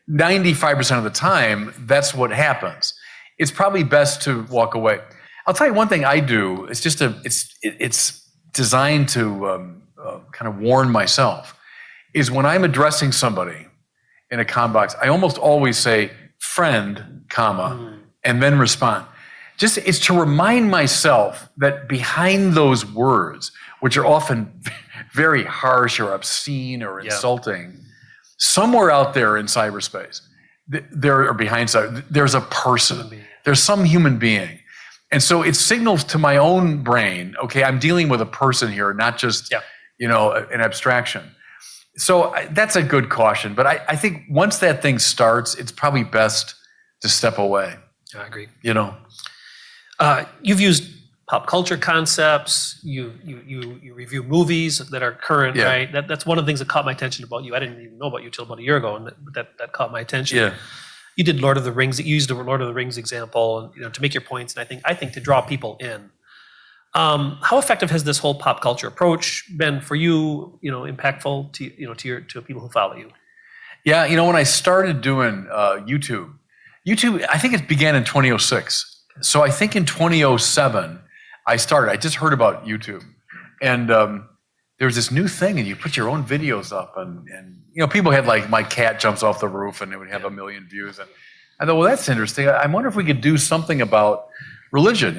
95% of the time, that's what happens. It's probably best to walk away. I'll tell you one thing I do. It's just it's designed to kind of warn myself. Is when I'm addressing somebody in a comm box, I almost always say friend, comma, and then respond. It's to remind myself that behind those words, which are often very harsh or obscene or insulting, somewhere out there in cyberspace, there's a person. There's some human being. And so it signals to my own brain, okay, I'm dealing with a person here, not just, an abstraction. So that's a good caution. But I think once that thing starts, it's probably best to step away. I agree. You've used pop culture concepts. You review movies that are current, right? That's one of the things that caught my attention about you. I didn't even know about you till about a year ago, and that caught my attention. Yeah. You did Lord of the Rings. You used a Lord of the Rings example, to make your points, and I think to draw people in. How effective has this whole pop culture approach been for you? Impactful to people who follow you. Yeah, when I started doing YouTube, I think it began in 2006. So I think in 2007 I started. I just heard about YouTube, and there was this new thing, and you put your own videos up, and people had like my cat jumps off the roof, and it would have 1 million views, and I thought, well, that's interesting. I wonder if we could do something about religion,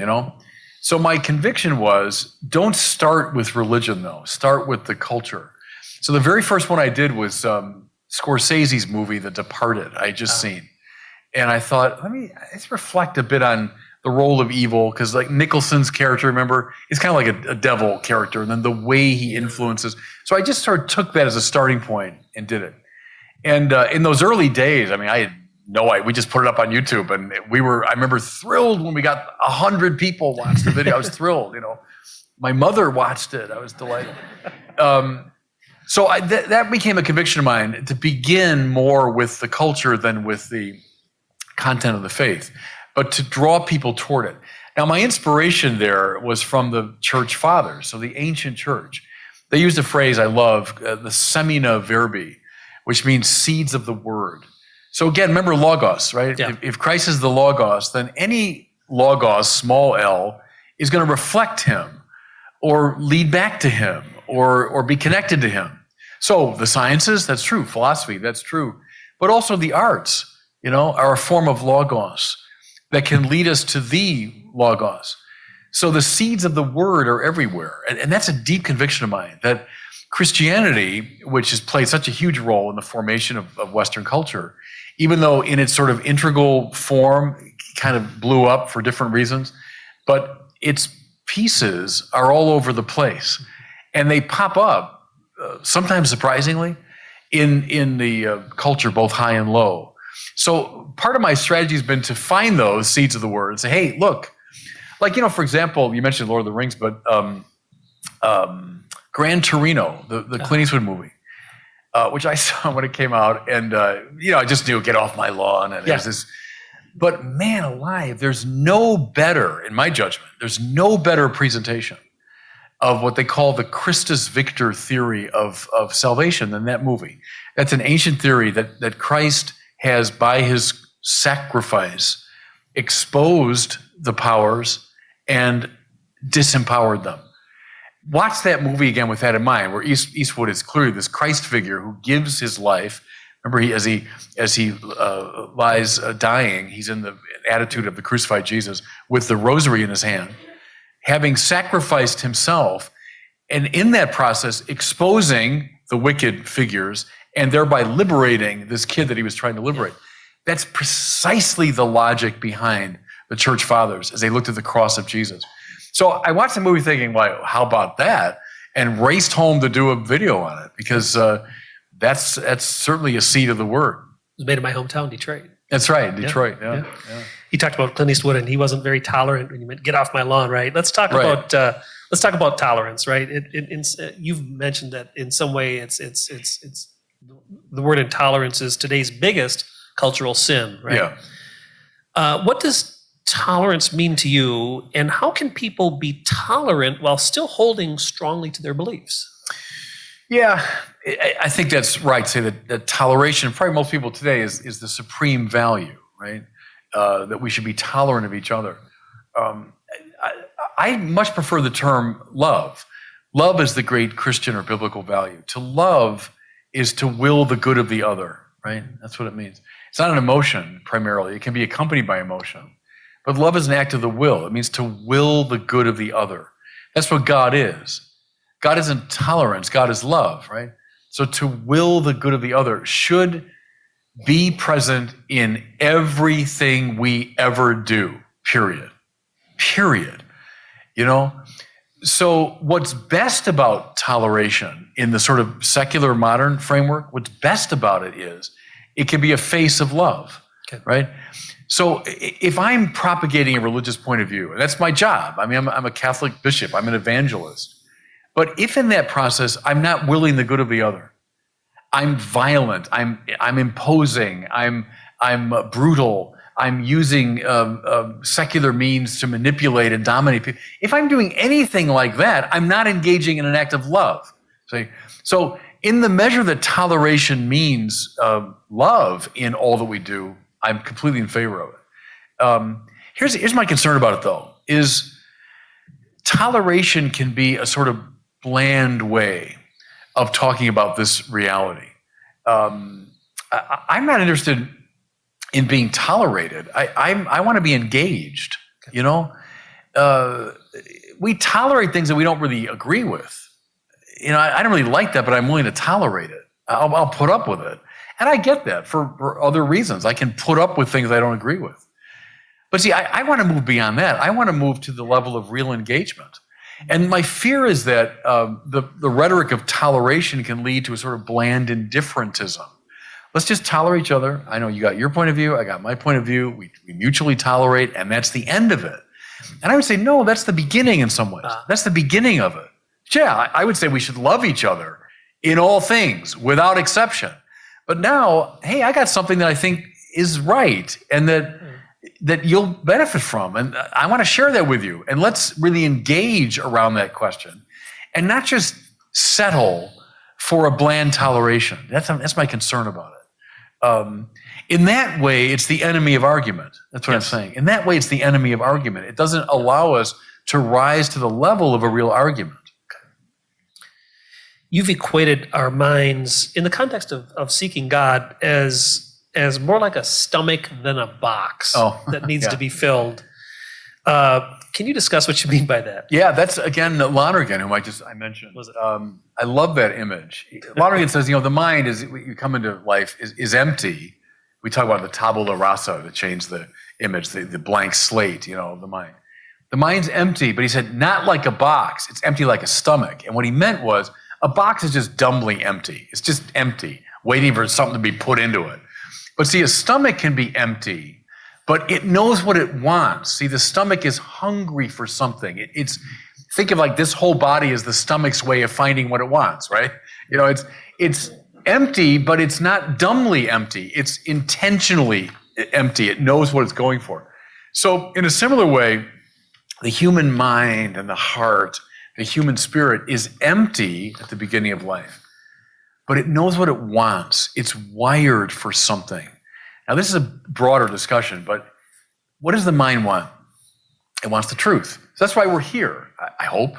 So my conviction was, don't start with religion, though. Start with the culture. So the very first one I did was Scorsese's movie, The Departed, I had just seen. And I thought, let's reflect a bit on the role of evil, because like Nicholson's character, remember, he's kind of like a devil character, and then the way he influences. So I just sort of took that as a starting point and did it. And in those early days, I had no idea. We just put it up on YouTube, and I remember thrilled when we got 100 people watched the video. I was thrilled, My mother watched it. I was delighted. So that became a conviction of mine, to begin more with the culture than with the content of the faith, but to draw people toward it. Now, my inspiration there was from the church fathers, so the ancient church. They used a phrase I love, the semina verbi, which means seeds of the word. So again, remember Logos, right? Yeah. If Christ is the Logos, then any Logos, small l, is going to reflect him or lead back to him or be connected to him. So the sciences, that's true. Philosophy, that's true. But also the arts, are a form of Logos that can lead us to the Logos. So the seeds of the word are everywhere. And that's a deep conviction of mine, that Christianity, which has played such a huge role in the formation of Western culture, even though in its sort of integral form, kind of blew up for different reasons, but its pieces are all over the place. And they pop up, sometimes surprisingly, in the culture, both high and low. So part of my strategy has been to find those seeds of the word and say, hey, look, like, for example, you mentioned Lord of the Rings, but Gran Torino, the Clint Eastwood movie, which I saw when it came out, and I just knew, get off my lawn, and there's this. But man alive, there's no better, in my judgment, there's no better presentation of what they call the Christus Victor theory of salvation than that movie. That's an ancient theory that Christ has, by his sacrifice, exposed the powers and disempowered them. Watch that movie again with that in mind, where Eastwood is clearly this Christ figure who gives his life. Remember, as he lies dying, he's in the attitude of the crucified Jesus with the rosary in his hand, having sacrificed himself, and in that process exposing the wicked figures and thereby liberating this kid that he was trying to liberate. That's precisely the logic behind the church fathers as they looked at the cross of Jesus. So I watched the movie thinking, well, how about that? And raced home to do a video on it, because that's certainly a seed of the word. It was made in my hometown, Detroit. That's right, Detroit. Yeah. He talked about Clint Eastwood, and he wasn't very tolerant when you meant "get off my lawn." Right? Let's talk about tolerance. Right? You've mentioned that in some way, it's the word intolerance is today's biggest cultural sin. Right? Yeah. What does tolerance mean to you, and how can people be tolerant while still holding strongly to their beliefs? Yeah, I think that's right. Say that toleration, probably most people today, is the supreme value, right? That we should be tolerant of each other. I much prefer the term love. Love is the great Christian or biblical value. To love is to will the good of the other, right? That's what it means. It's not an emotion primarily. It can be accompanied by emotion. But love is an act of the will. It means to will the good of the other. That's what God is. God isn't tolerance. God is love, right? So to will the good of the other should be present in everything we ever do, period. Period. So what's best about toleration in the sort of secular modern framework, what's best about it is it can be a face of love, right? So if I'm propagating a religious point of view, and that's my job, I'm a Catholic bishop, I'm an evangelist. But if in that process, I'm not willing the good of the other, I'm violent, I'm imposing, I'm brutal, I'm using secular means to manipulate and dominate people. If I'm doing anything like that, I'm not engaging in an act of love. See? So in the measure that toleration means love in all that we do, I'm completely in favor of it. Here's my concern about it, though, is toleration can be a sort of bland way of talking about this reality. I'm not interested in being tolerated. I want to be engaged, you know? We tolerate things that we don't really agree with. You know, I don't really like that, but I'm willing to tolerate it. I'll put up with it. And I get that for other reasons. I can put up with things I don't agree with. But see, I want to move beyond that. I want to move to the level of real engagement. And my fear is that the rhetoric of toleration can lead to a sort of bland indifferentism. Let's just tolerate each other. I know you got your point of view. I got my point of view. We mutually tolerate, and that's the end of it. And I would say, no, that's the beginning in some ways. That's the beginning of it. Yeah, I would say we should love each other in all things, without exception. But now, hey, I got something that I think is right and that you'll benefit from. And I want to share that with you. And let's really engage around that question and not just settle for a bland toleration. That's my concern about it. In that way, it's the enemy of argument. That's what I'm saying. In that way, it's the enemy of argument. It doesn't allow us to rise to the level of a real argument. You've equated our minds in the context of seeking God as more like a stomach than a box that needs to be filled. Can you discuss what you mean by that? Yeah, that's again Lonergan, whom I mentioned. I love that image. Lonergan says, the mind is, you come into life is empty. We talk about the tabula rasa to change the image, the blank slate, the mind. The mind's empty, but he said, not like a box. It's empty like a stomach. And what he meant was, a box is just dumbly empty. It's just empty, waiting for something to be put into it. But see, a stomach can be empty, but it knows what it wants. See, the stomach is hungry for something. Think of like this whole body is the stomach's way of finding what it wants, right? It's empty, but it's not dumbly empty. It's intentionally empty. It knows what it's going for. So in a similar way, the human mind and the heart, the human spirit is empty at the beginning of life, but it knows what it wants. It's wired for something. Now, this is a broader discussion, but what does the mind want? It wants the truth. So that's why we're here. I hope,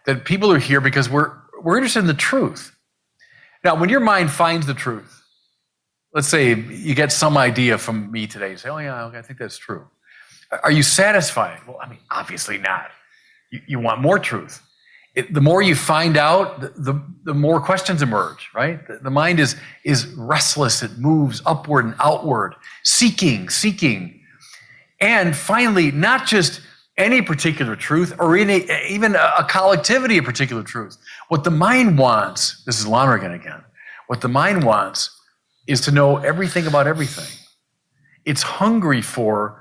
that people are here because we're interested in the truth. Now, when your mind finds the truth, let's say you get some idea from me today, you say, oh yeah, okay, I think that's true. Are you satisfied? Well, obviously not. You want more truth. The more you find out, the more questions emerge, right? The mind is restless. It moves upward and outward, seeking. And finally, not just any particular truth or even a collectivity of particular truth. What the mind wants, this is Lonergan again, what the mind wants is to know everything about everything. It's hungry for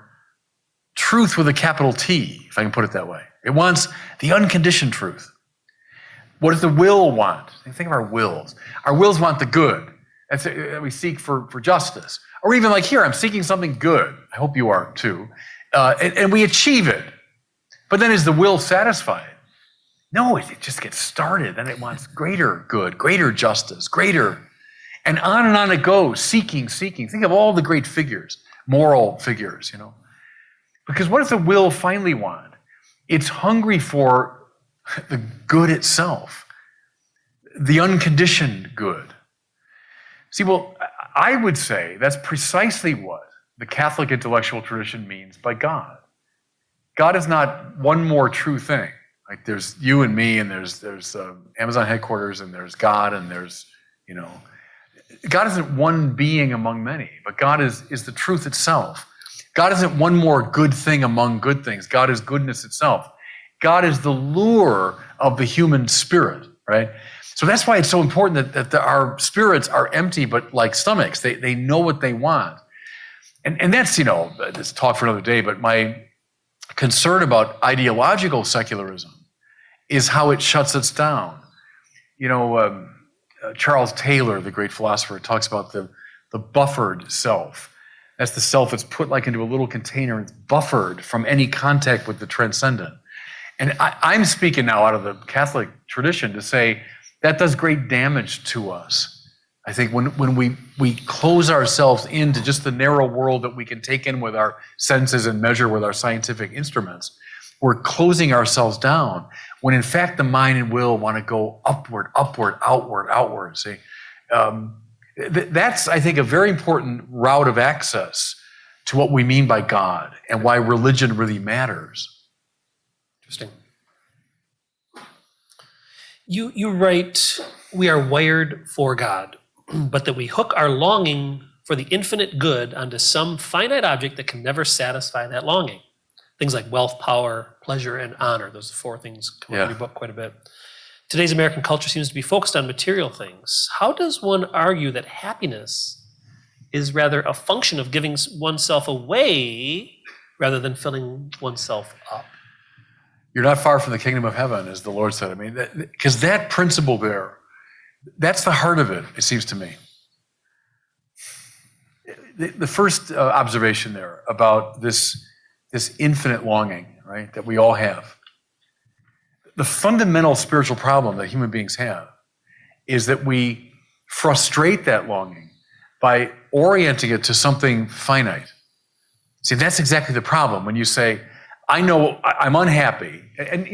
truth with a capital T, if I can put it that way. It wants the unconditioned truth. What does the will want? Think of our wills. Our wills want the good. We seek for justice. Or even like here, I'm seeking something good. I hope you are too. And we achieve it. But then is the will satisfied? No, it just gets started. Then it wants greater good, greater justice, greater. And on it goes, seeking. Think of all the great figures, moral figures, Because what does the will finally want? It's hungry for the good itself, the unconditioned good. See, well, I would say that's precisely what the Catholic intellectual tradition means by God. God is not one more true thing. Like there's you and me, and there's Amazon headquarters, and there's God, and there's, God isn't one being among many, but God is the truth itself. God isn't one more good thing among good things. God is goodness itself. God is the lure of the human spirit, right? So that's why it's so important that our spirits are empty, but like stomachs, they know what they want. And that's, this talk for another day, but my concern about ideological secularism is how it shuts us down. Charles Taylor, the great philosopher, talks about the buffered self. That's the self that's put like into a little container and it's buffered from any contact with the transcendent. And I'm speaking now out of the Catholic tradition to say that does great damage to us. I think when we close ourselves into just the narrow world that we can take in with our senses and measure with our scientific instruments, we're closing ourselves down when in fact the mind and will want to go upward, upward, outward, outward. See, that's, I think, a very important route of access to what we mean by God and why religion really matters. Interesting. You write, we are wired for God, but that we hook our longing for the infinite good onto some finite object that can never satisfy that longing. Things like wealth, power, pleasure, and honor. Those are 4 things come up in your book quite a bit. Today's American culture seems to be focused on material things. How does one argue that happiness is rather a function of giving oneself away rather than filling oneself up? You're not far from the kingdom of heaven, as the Lord said. I mean, because that principle there, that's the heart of it, it seems to me. The first observation there about this infinite longing, right, that we all have. The fundamental spiritual problem that human beings have is that we frustrate that longing by orienting it to something finite. See, that's exactly the problem when you say, I know I'm unhappy. And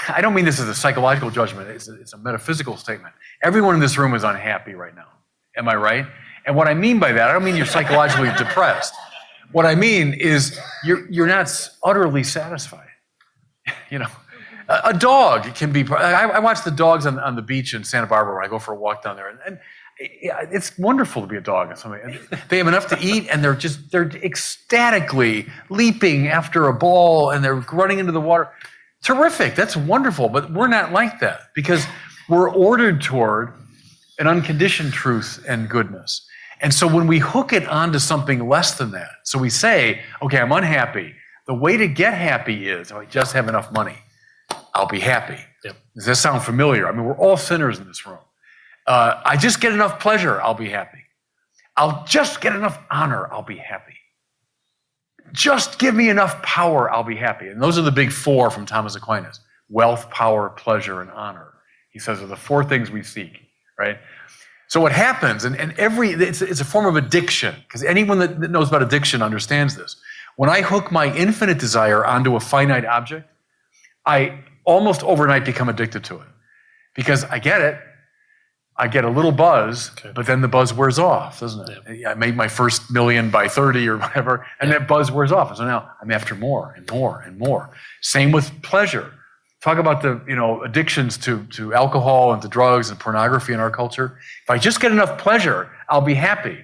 I don't mean this as a psychological judgment. It's a metaphysical statement. Everyone in this room is unhappy right now. Am I right? And what I mean by that, I don't mean you're psychologically depressed. What I mean is you're not utterly satisfied. A dog can be. I watch the dogs on the beach in Santa Barbara when I go for a walk down there, and it's wonderful to be a dog. They have enough to eat, and they're ecstatically leaping after a ball, and they're running into the water. Terrific. That's wonderful. But we're not like that because we're ordered toward an unconditioned truth and goodness. And so when we hook it onto something less than that, so we say, okay, I'm unhappy. The way to get happy is I just have enough money. I'll be happy. Yep. Does that sound familiar? I mean, we're all sinners in this room. I just get enough pleasure, I'll be happy. I'll just get enough honor, I'll be happy. Just give me enough power, I'll be happy. And those are the big 4 from Thomas Aquinas. Wealth, power, pleasure, and honor. He says are the 4 things we seek, right? So what happens, and it's a form of addiction, because anyone that knows about addiction understands this. When I hook my infinite desire onto a finite object, I almost overnight become addicted to it. Because I get it, I get a little buzz, but then the buzz wears off, doesn't it? Yeah. I made my first million by 30 or whatever, and that buzz wears off. And so now I'm after more and more and more. Same with pleasure. Talk about the addictions to alcohol and to drugs and pornography in our culture. If I just get enough pleasure, I'll be happy.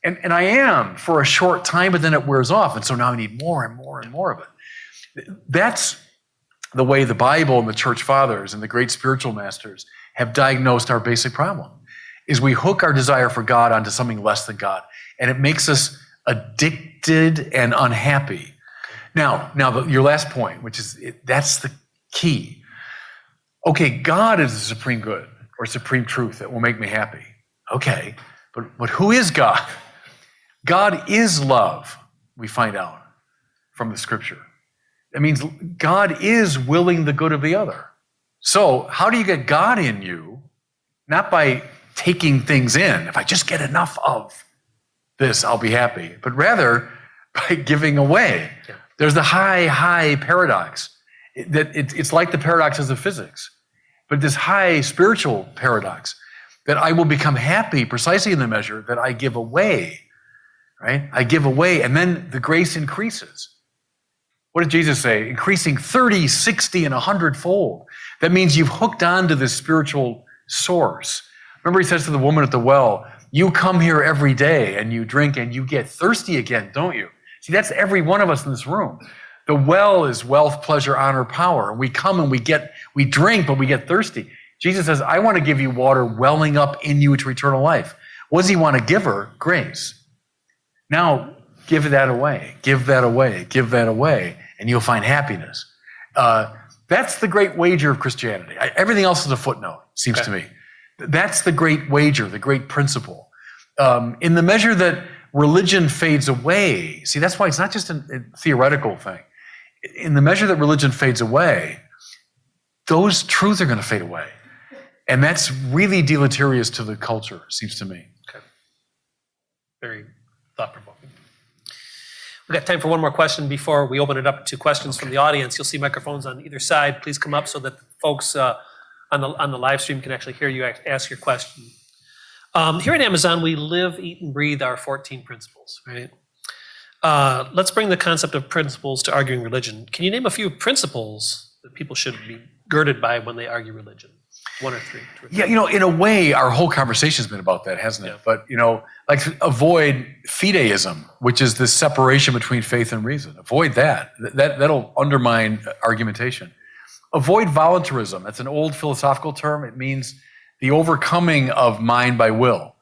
And I am for a short time, but then it wears off. And so now I need more and more and more of it. That's the way the Bible and the church fathers and the great spiritual masters have diagnosed our basic problem, is we hook our desire for God onto something less than God, and it makes us addicted and unhappy. Now, your last point, which is that's the key. Okay, God is the supreme good or supreme truth that will make me happy. Okay, but who is God? God is love, we find out from the scripture. That means God is willing the good of the other. So how do you get God in you? Not by taking things in. If I just get enough of this, I'll be happy. But rather by giving away. Yeah. There's the high paradox. It's like the paradoxes of physics. But this high spiritual paradox that I will become happy precisely in the measure that I give away. Right? I give away, and then the grace increases. What did Jesus say? Increasing 30, 60, and 100-fold. That means you've hooked on to this spiritual source. Remember, he says to the woman at the well, you come here every day and you drink and you get thirsty again, don't you? See, that's every one of us in this room. The well is wealth, pleasure, honor, power. And we come and we drink, but we get thirsty. Jesus says, I want to give you water welling up in you to eternal life. What does he want to give her? Grace. Now, give that away, give that away, give that away, and you'll find happiness. That's the great wager of Christianity. Everything else is a footnote, seems to me. That's the great wager, the great principle. In the measure that religion fades away. See, that's why it's not just a theoretical thing. In the measure that religion fades away, those truths are going to fade away. And that's really deleterious to the culture, it seems to me. Okay. Very thought-provoking. We've got time for one more question before we open it up to questions from the audience. You'll see microphones on either side. Please come up so that folks on the live stream can actually hear you ask your question. Here at Amazon, we live, eat, and breathe our 14 principles, right? Let's bring the concept of principles to arguing religion. Can you name a few principles that people should be girded by when they argue religion? One or three. Yeah, in a way, our whole conversation's been about that, hasn't it? Yeah. But, like avoid fideism, which is this separation between faith and reason. Avoid that. That'll undermine argumentation. Avoid voluntarism. That's an old philosophical term. It means the overcoming of mind by will.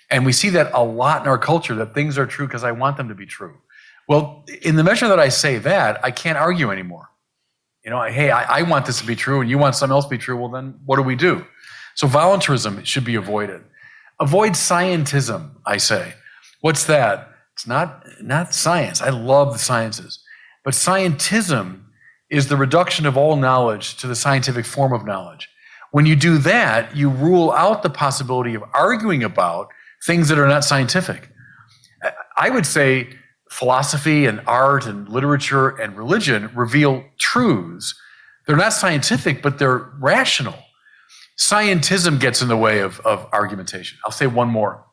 And we see that a lot in our culture, that things are true because I want them to be true. Well, in the measure that I say that, I can't argue anymore. Hey, I want this to be true and you want something else to be true. Well, then what do? So voluntarism should be avoided. Avoid scientism, I say. What's that? It's not science. I love the sciences. But scientism is the reduction of all knowledge to the scientific form of knowledge. When you do that, you rule out the possibility of arguing about things that are not scientific. I would say philosophy and art and literature and religion reveal truths. They're not scientific, but they're rational. Scientism gets in the way of argumentation. I'll say one more.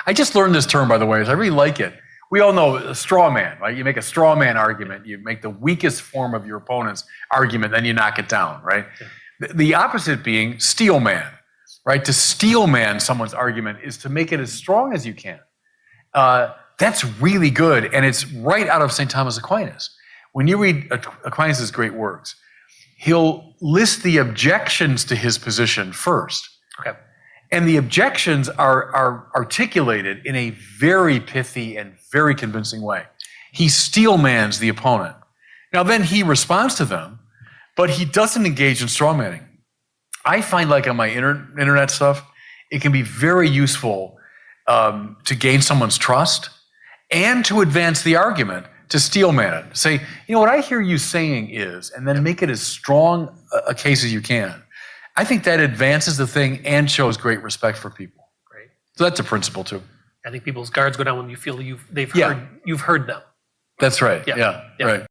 I just learned this term, by the way, I really like it. We all know a straw man, right? You make a straw man argument, you make the weakest form of your opponent's argument, then you knock it down, right? Yeah. The opposite being steel man, right? To steel man someone's argument is to make it as strong as you can. That's really good, and it's right out of St. Thomas Aquinas. When you read Aquinas' great works, he'll list the objections to his position first. Okay. And the objections are articulated in a very pithy and very convincing way. He steelmans the opponent. Now then he responds to them, but he doesn't engage in strawmanning. I find, like on my internet stuff, it can be very useful to gain someone's trust and to advance the argument, to steelman it. Say, what I hear you saying is, and then make it as strong a case as you can. I think that advances the thing and shows great respect for people. Great. So that's a principle too. I think people's guards go down when you feel you've heard them. That's right. Yeah. Right.